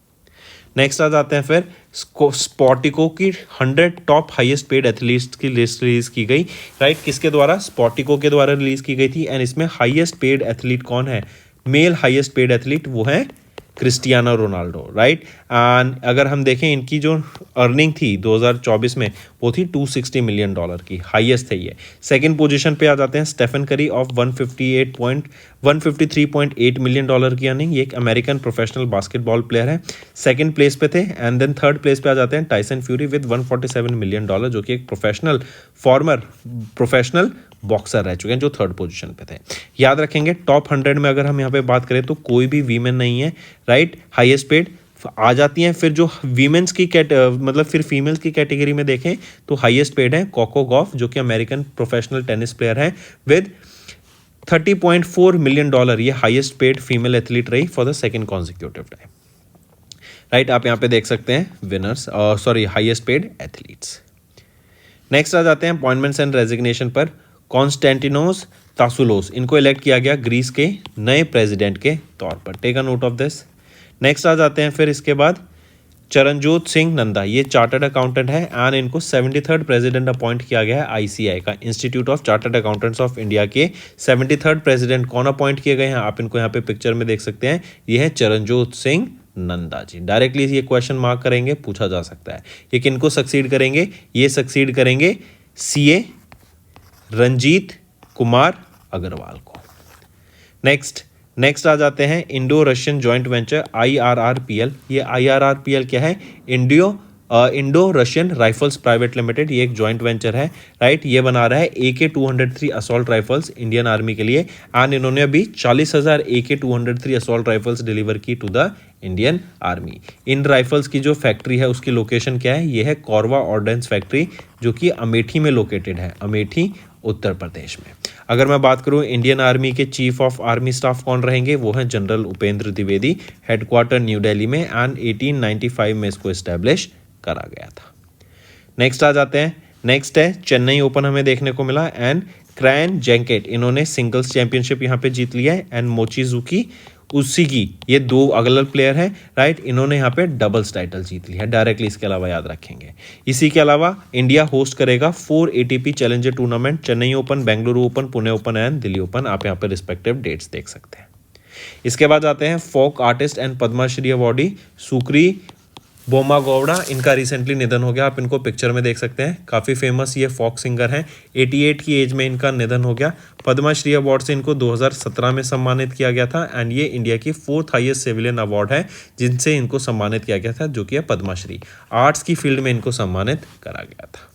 नेक्स्ट आ जाते हैं फिर स्पॉटिको की 100 टॉप हाईएस्ट पेड एथलीट्स की लिस्ट रिलीज की गई, राइट। किसके द्वारा? स्पॉटिको के द्वारा रिलीज की गई थी। एंड इसमें हाईएस्ट पेड एथलीट कौन है? मेल हाईएस्ट पेड एथलीट वो है क्रिस्टियानो रोनाल्डो, राइट। एंड अगर हम देखें इनकी जो अर्निंग थी 2024 में वो थी $260 मिलियन की, हाईएस्ट थे ये। सेकंड पोजीशन पे आ जाते हैं Stephen Curry of 153.8 million dollar की अर्निंग, ये एक अमेरिकन प्रोफेशनल बास्केटबॉल प्लेयर है, सेकंड प्लेस पे थे। एंड देन थर्ड प्लेस पे आ जाते हैं Tyson fury with 147 million dollar, जो कि एक फॉर्मर प्रोफेशनल बॉक्सर रह चुके हैं, जो थर्ड पोजीशन पे थे। याद रखेंगे टॉप 100 में अगर हम यहाँ पे बात करें तो कोई भी वीमेन नहीं है, राइट। हाईएस्ट पेड आ जाती हैं। फिर जो वीमेंस की मतलब फिर फीमेल्स की कैटेगरी में देखें तो हाईएस्ट पेड है कोको गॉफ, जो कि अमेरिकन प्रोफेशनल टेनिस प्लेयर है विद $30.4 मिलियन, ये हाईएस्ट पेड फीमेल एथलीट रही for the second consecutive time, right. आप यहाँ पे देख सकते हैं winners, highest paid athletes. Next आ जाते हैं अपॉइंटमेंट्स एंड रेजिग्नेशन पर। कॉन्स्टेंटिनोस तासुलोस, इनको इलेक्ट किया गया ग्रीस के नए प्रेसिडेंट के तौर पर, take a note of this. Next आ जाते हैं फिर इसके बाद चरणजोत सिंह नंदा, ये चार्टर्ड अकाउंटेंट है एंड इनको 73rd प्रेसिडेंट अपॉइंट किया गया है आईसीआई का, institute of chartered accountants of India के 73rd प्रेसिडेंट कौन अपॉइंट किए गए हैं, आप इनको यहाँ पे पिक्चर में देख सकते हैं, ये है चरणजोत सिंह नंदा जी। डायरेक्टली ये क्वेश्चन मार्क करेंगे, पूछा जा सकता है। ये किनको सक्सीड करेंगे, ये सक्सीड करेंगे सीए रंजीत कुमार अग्रवाल को। नेक्स्ट आ जाते हैं Indo Russian joint venture IRRPL, ये IRRPL क्या है, Indo Russian rifles private limited, ये एक जॉइंट वेंचर है, राइट। ये बना रहा है AK-203 assault rifles Indian army के लिए एंड इन्होंने अभी 40,000 AK-203 असॉल्ट राइफल्स डिलीवर की टू द इंडियन आर्मी। इन राइफल्स की जो फैक्ट्री है उसकी लोकेशन क्या है, ये है कौरवा ऑर्डेंस फैक्ट्री, जो कि अमेठी में लोकेटेड है, अमेठी उत्तर प्रदेश में। अगर मैं बात करूं इंडियन आर्मी के चीफ ऑफ आर्मी स्टाफ कौन रहेंगे, वो हैं general Upendra Dwivedi, headquarter new Delhi में एंड 1895 में इसको इस्टेब्लिश करा गया था। नेक्स्ट आ जाते हैं, नेक्स्ट है चेन्नई ओपन हमें देखने को मिला एंड क्रैन जैंकेट, इन्होंने सिंगल्स चैंपियनशिप यहाँ पे जीत लिया है एंड मोचिजुकी उसीगी, ये दो अगल प्लेयर हैं, राइट। इन्होंने यहाँ पे डबल्स टाइटल जीत लिया है डायरेक्टली, इसके अलावा याद रखेंगे। इसी के अलावा इंडिया होस्ट करेगा 4 ATP challenger tournament, Chennai open, Bengaluru open, Pune open and Delhi open, आप यहाँ पे रिस्पेक्टिव डेट्स देख सकते हैं। इसके बाद आते हैं folk artist and Padma Shri awardee Sukri Bommagowda, इनका रिसेंटली निधन हो गया, आप इनको पिक्चर में देख सकते हैं, काफ़ी फेमस ये फोक सिंगर हैं, 88 की एज में इनका निधन हो गया। पद्मश्री अवार्ड से इनको 2017 में सम्मानित किया गया था एंड ये इंडिया की 4th हाईएस्ट सिविलियन अवार्ड है जिनसे इनको सम्मानित किया गया था, जो कि है पद्मश्री। आर्ट्स की फील्ड में इनको सम्मानित करा गया था।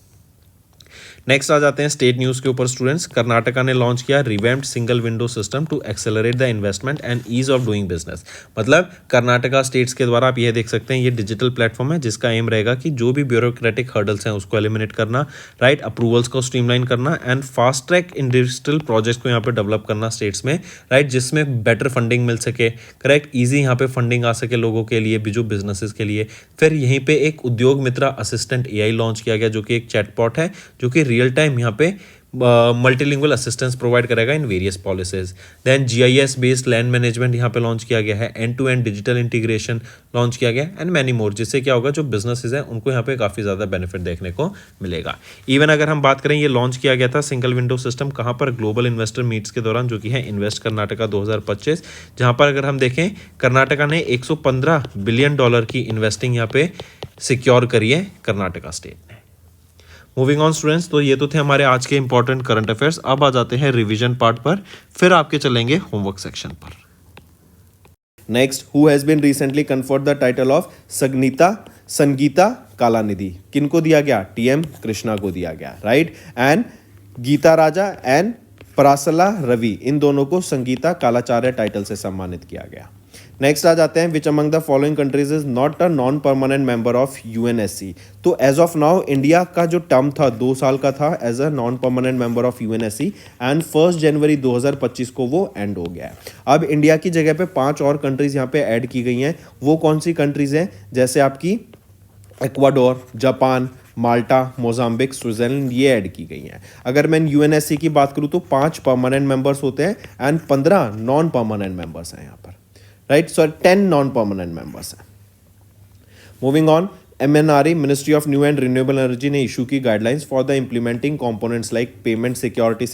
नेक्स्ट आ जाते हैं स्टेट न्यूज़ के ऊपर स्टूडेंट्स। कर्नाटका ने लॉन्च किया revamped single window system to accelerate the investment and ease of doing business, मतलब कर्नाटका स्टेट्स के द्वारा आप ये देख सकते हैं, ये डिजिटल प्लेटफॉर्म है जिसका एम रहेगा कि जो भी ब्यूरोक्रेटिक हर्डल्स हैं उसको एलिमिनेट करना, राइट, अप्रूवल्स को स्ट्रीमलाइन करना and fast track industrial projects को यहाँ पे डेवलप करना स्टेट्स में, राइट, जिसमें बेटर फंडिंग मिल सके, करेक्ट, ईजी यहाँ पे फंडिंग आ सके लोगों के लिए भी, जो बिजनेसेस के लिए। फिर यहीं पे एक उद्योग मित्रा असिस्टेंट AI लॉन्च किया गया, जो कि एक चैटबॉट है जो कि रियल टाइम यहाँ पे मल्टीलिंगुअल असिस्टेंस प्रोवाइड करेगा in various policies. Then GIS based land management यहाँ पे लॉन्च किया गया है, end to end digital integration launch किया गया एंड मैनी मोर, जिससे क्या होगा जो बिजनेसेस हैं उनको यहाँ पे काफ़ी ज़्यादा बेनिफिट देखने को मिलेगा। इवन अगर हम बात करें, ये लॉन्च किया गया था सिंगल विंडो सिस्टम कहाँ पर, ग्लोबल इन्वेस्टर मीट्स के दौरान, जो कि है इन्वेस्ट कर्नाटका 2025, जहाँ पर अगर हम देखें कर्नाटका ने $115 बिलियन की इन्वेस्टिंग यहाँ पे सिक्योर करी है कर्नाटका स्टेट ने। मूविंग ऑन स्टूडेंट्स, तो ये तो थे हमारे आज के इंपॉर्टेंट करंट अफेयर्स। अब आ जाते हैं रिवीजन पार्ट पर, फिर आपके चलेंगे होमवर्क सेक्शन पर। Next, who has been recently conferred the title of Sangita Kalanidhi, किनको दिया गया, TM कृष्णा को दिया गया, right. And Geeta Raja and Parassala Ravi, इन दोनों को संगीता कालाचार्य टाइटल से सम्मानित किया गया। नेक्स्ट आ जाते हैं, which among the following countries is not a non permanent member of UNSC। तो एज ऑफ नाउ इंडिया का जो टर्म था 2 साल का था as a non permanent member of UNSC and 1 जनवरी 2025 को वो एंड हो गया है। अब इंडिया की जगह पे 5 और कंट्रीज यहाँ पे ऐड की गई हैं। वो कौन सी कंट्रीज हैं, जैसे आपकी इक्वाडोर, जापान, माल्टा, मोजाम्बिक, स्विट्जरलैंड, ये ऐड की गई हैं। अगर मैं UNSC की बात करूँ तो 5 परमानेंट मेंबर्स होते हैं एंड 15 नॉन परमानेंट मेंबर्स हैं यहाँ पर, right. So 10 non permanent members हैं। Moving on, MNRE ministry of new and renewable energy ने इशू की guidelines for the implementing components like payment security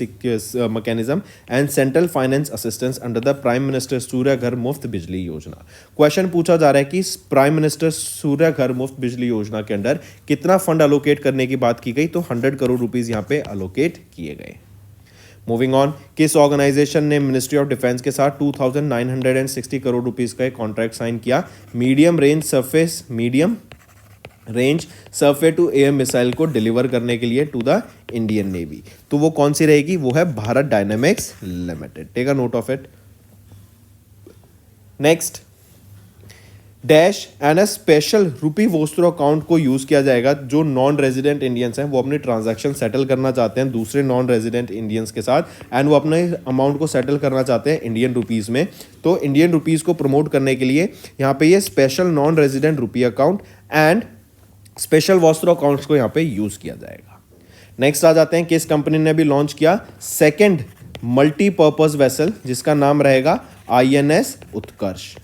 mechanism and central finance assistance under the prime minister Surya Ghar Muft बिजली योजना। Question पूछा जा रहा है कि प्राइम मिनिस्टर सूर्य घर मुफ्त बिजली योजना के अंडर कितना फंड अलोकेट करने की बात की गई, तो 100 करोड़ रुपीज यहाँ पे अलोकेट किए गए। मूविंग ऑन, किस ऑर्गेनाइजेशन ने मिनिस्ट्री ऑफ डिफेंस के साथ 2960 करोड़ रुपीस का एक कॉन्ट्रैक्ट साइन किया medium range surface to air missile को डिलीवर करने के लिए टू द इंडियन नेवी? तो वो कौन सी रहेगी? वो है Bharat dynamics limited. Take a note of it. Next, dash and a special rupee vostro account को यूज किया जाएगा। जो नॉन रेजिडेंट इंडियंस हैं वो अपने ट्रांजैक्शन सेटल करना चाहते हैं दूसरे नॉन रेजिडेंट इंडियंस के साथ एंड वो अपने अमाउंट को सेटल करना चाहते हैं इंडियन रुपीस में। तो इंडियन रुपीस को प्रमोट करने के लिए यहाँ पे ये special non resident rupee account and special Vostro accounts को यहाँ पे यूज किया जाएगा। नेक्स्ट आ जाते हैं, किस कंपनी ने अभी लॉन्च किया सेकेंड मल्टीपर्पज वेसल जिसका नाम रहेगा INS उत्कर्ष।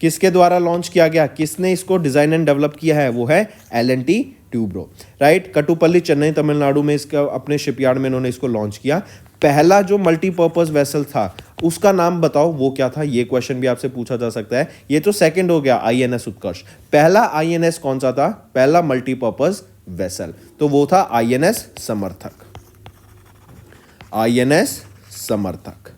किसके द्वारा लॉन्च किया गया, किसने इसको डिजाइन एंड डेवलप किया है? वो है L&T ट्यूब्रो, राइट। कटुपल्ली चेन्नई तमिलनाडु में इसका अपने शिपयार्ड में इन्होंने इसको लॉन्च किया। पहला जो मल्टीपर्पज वेसल था उसका नाम बताओ वो क्या था? ये क्वेश्चन भी आपसे पूछा जा सकता है। ये तो सेकंड हो गया INS उत्कर्ष, पहला INS कौन सा था? पहला मल्टीपर्पज वेसल तो वो था INS समर्थक।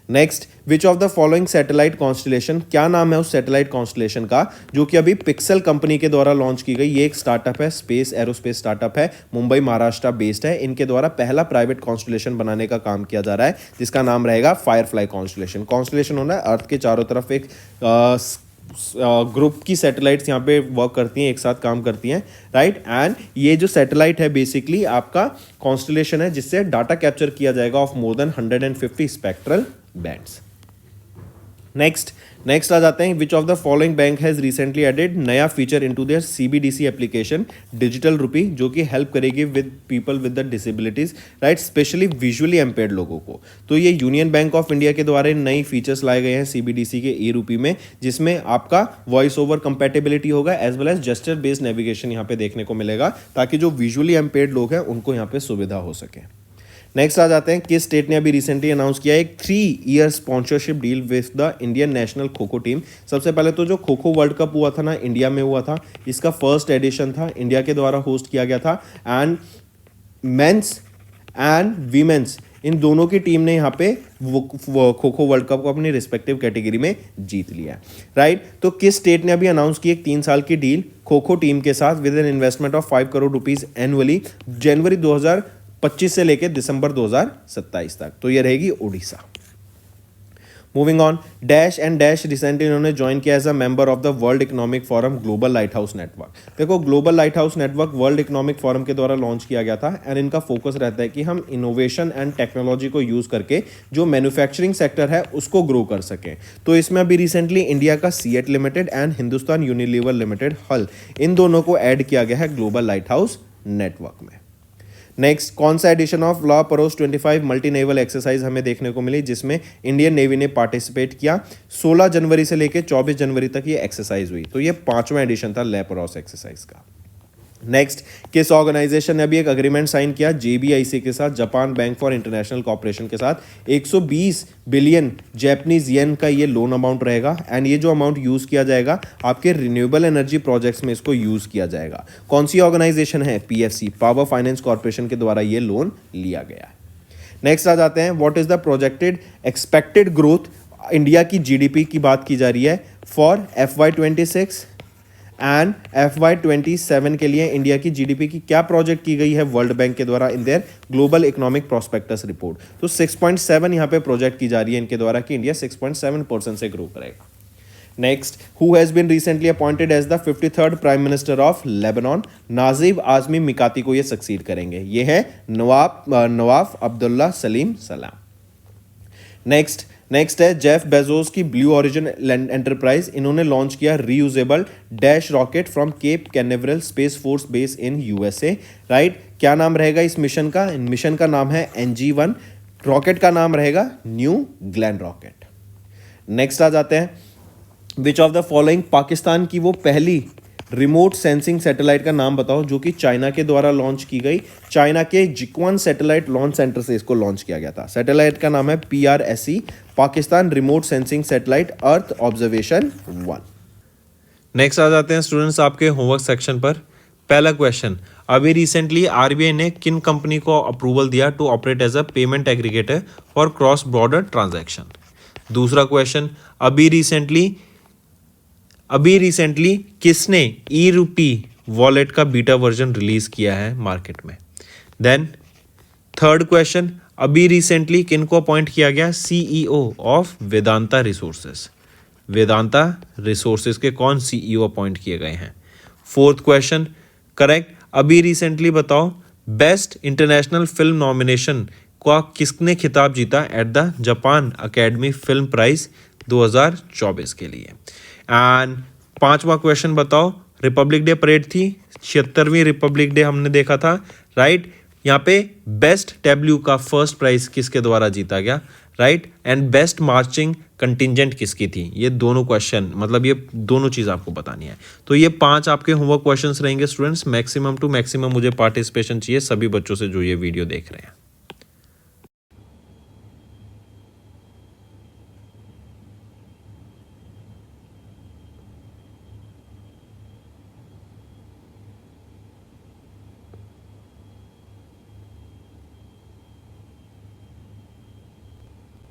Next, which of the following satellite constellation, क्या नाम है उस सैटेलाइट कॉन्स्टलेशन का जो कि अभी पिक्सल कंपनी के द्वारा लॉन्च की गई? ये एक स्टार्टअप है, स्पेस एरोस्पेस स्टार्टअप है, मुंबई महाराष्ट्र बेस्ड है। इनके द्वारा पहला प्राइवेट कॉन्स्टलेशन बनाने का काम किया जा रहा है जिसका नाम रहेगा फायरफ्लाई कॉन्स्टलेशन। कॉन्स्टलेशन होना है अर्थ के चारों तरफ एक ग्रुप की सैटेलाइट्स यहाँ पे वर्क करती हैं, एक साथ काम करती हैं, राइट। एंड ये जो सैटेलाइट है बेसिकली आपका कॉन्स्टलेशन है जिससे डाटा कैप्चर किया जाएगा of more than 150 spectral bands. Next आ जाते हैं, which of the following bank has recently added नया feature into their CBDC application digital rupee, जो कि हेल्प करेगी with people with the disabilities, right, specially visually impaired लोगों को। तो ये यूनियन बैंक ऑफ इंडिया के द्वारा नई फीचर्स लाए गए हैं CBDC के E-रुपी में, जिसमें आपका वॉइस ओवर कंपेटेबिलिटी होगा as well as gesture based navigation यहाँ पे देखने को मिलेगा ताकि जो विजुअली एम्पेयर्ड लोग हैं उनको यहाँ पे सुविधा हो सके। नेक्स्ट आ जाते हैं, किस स्टेट ने अभी रिसेंटली अनाउंस किया एक 3-year sponsorship deal with the Indian national kho kho team. सबसे पहले तो जो खो खो वर्ल्ड कप हुआ था ना इंडिया में हुआ था, इसका फर्स्ट एडिशन था, इंडिया के द्वारा होस्ट किया गया था एंड मेंस एंड वीमेंस इन दोनों की टीम ने यहाँ पे खो खो वर्ल्ड कप को अपनी रिस्पेक्टिव कैटेगरी में जीत लिया, राइट। तो किस स्टेट ने अभी अनाउंस की एक 3 साल की डील खो खो टीम के साथ with an investment of 5 crore rupees annually जनवरी 2025 से लेकर दिसंबर 2027 तक? तो ये रहेगी Odisha. Moving on, dash and dash recently इन्होंने ज्वाइन किया as a member of the world economic forum global lighthouse network. देखो global lighthouse network world economic forum के द्वारा लॉन्च किया गया था एंड इनका फोकस रहता है कि हम इनोवेशन एंड टेक्नोलॉजी को यूज करके जो मैन्युफैक्चरिंग सेक्टर है उसको ग्रो कर सकें। तो इसमें अभी रिसेंटली इंडिया का CEAT limited and Hindustan Unilever limited हल, इन दोनों को ऐड किया गया है ग्लोबल लाइट हाउस नेटवर्क में। नेक्स्ट, कौन सा एडिशन ऑफ लॉ परोस 25 मल्टी नेवल एक्सरसाइज हमें देखने को मिली जिसमें इंडियन नेवी ने पार्टिसिपेट किया? 16 जनवरी से लेकर 24 जनवरी तक ये एक्सरसाइज हुई। तो ये 5वां एडिशन था लेपरोस एक्सरसाइज का। नेक्स्ट, किस ऑर्गेनाइजेशन ने अभी एक अग्रीमेंट साइन किया JBIC के साथ, Japan bank for international corporation के साथ? 120 बिलियन जैपनीज येन का ये लोन अमाउंट रहेगा एंड ये जो अमाउंट यूज किया जाएगा आपके रिन्यूएबल एनर्जी प्रोजेक्ट्स में इसको यूज किया जाएगा। कौन सी ऑर्गेनाइजेशन है? PFC, पावर फाइनेंस कॉर्पोरेशन के द्वारा ये लोन लिया गया है। नेक्स्ट आ जाते हैं, what is the projected expected growth? India की GDP की बात की जा रही है फॉर FY26 एंड FY27 के लिए इंडिया की GDP की क्या प्रोजेक्ट की गई है वर्ल्ड बैंक के द्वारा in their global economic prospectus report? तो 6.7 यहाँ पे प्रोजेक्ट की जा रही है इनके द्वारा कि इंडिया 6.7% से ग्रो करेगा। Next, who has been recently appointed as the 53rd prime minister of Lebanon? Najib Azmi Mikati को ये सक्सीड करेंगे। ये है नवाफ अब्दुल्ला सलीम सलाम। नेक्स्ट है जेफ बेजोस की ब्लू ओरिजिन एंटरप्राइज, इन्होंने लॉन्च किया reusable dash rocket from Cape Canaveral space force base in USA, right. क्या नाम रहेगा इस मिशन का? मिशन का नाम है NG-1, रॉकेट का नाम रहेगा न्यू ग्लैन रॉकेट। नेक्स्ट आ जाते हैं, which of the following Pakistan की वो पहली रिमोट सेंसिंग सैटेलाइट का नाम बताओ जो कि चाइना के द्वारा लॉन्च की गई। चाइना के जिक्वान सैटेलाइट लॉन्च सेंटर से इसको लॉन्च किया गया था। सैटेलाइट का नाम है PRSE, Pakistan remote sensing satellite earth observation 1। Next आ जाते हैं स्टूडेंट्स आपके होमवर्क सेक्शन पर। पहला क्वेश्चन, अभी रिसेंटली आरबीआई ने किन कंपनी को अप्रूवल दिया to operate as a payment aggregator for cross border transaction. दूसरा क्वेश्चन, अभी रिसेंटली किसने ई रूपी वॉलेट का बीटा वर्जन रिलीज किया है मार्केट में। देन थर्ड क्वेश्चन, अभी रिसेंटली किन को अपॉइंट किया गया CEO of Vedanta resources. Vedanta resources के कौन CEO अपॉइंट किए गए हैं। फोर्थ क्वेश्चन, करेक्ट, अभी रिसेंटली बताओ बेस्ट इंटरनेशनल फिल्म नॉमिनेशन का किसने खिताब जीता at the Japan academy film prize 2024 के लिए। एंड पांचवा क्वेश्चन बताओ, रिपब्लिक डे परेड थी, 76वीं रिपब्लिक डे हमने देखा था, राइट। यहाँ पे बेस्ट डब्ल्यू का फर्स्ट प्राइज किसके द्वारा जीता गया, right. And best marching contingent किसकी थी। ये दोनों क्वेश्चन, मतलब ये दोनों चीज आपको बतानी है। तो ये 5 आपके होमवर्क क्वेश्चंस रहेंगे स्टूडेंट्स। मैक्सिमम टू मैक्सिमम मुझे पार्टिसिपेशन चाहिए सभी बच्चों से जो ये वीडियो देख रहे हैं।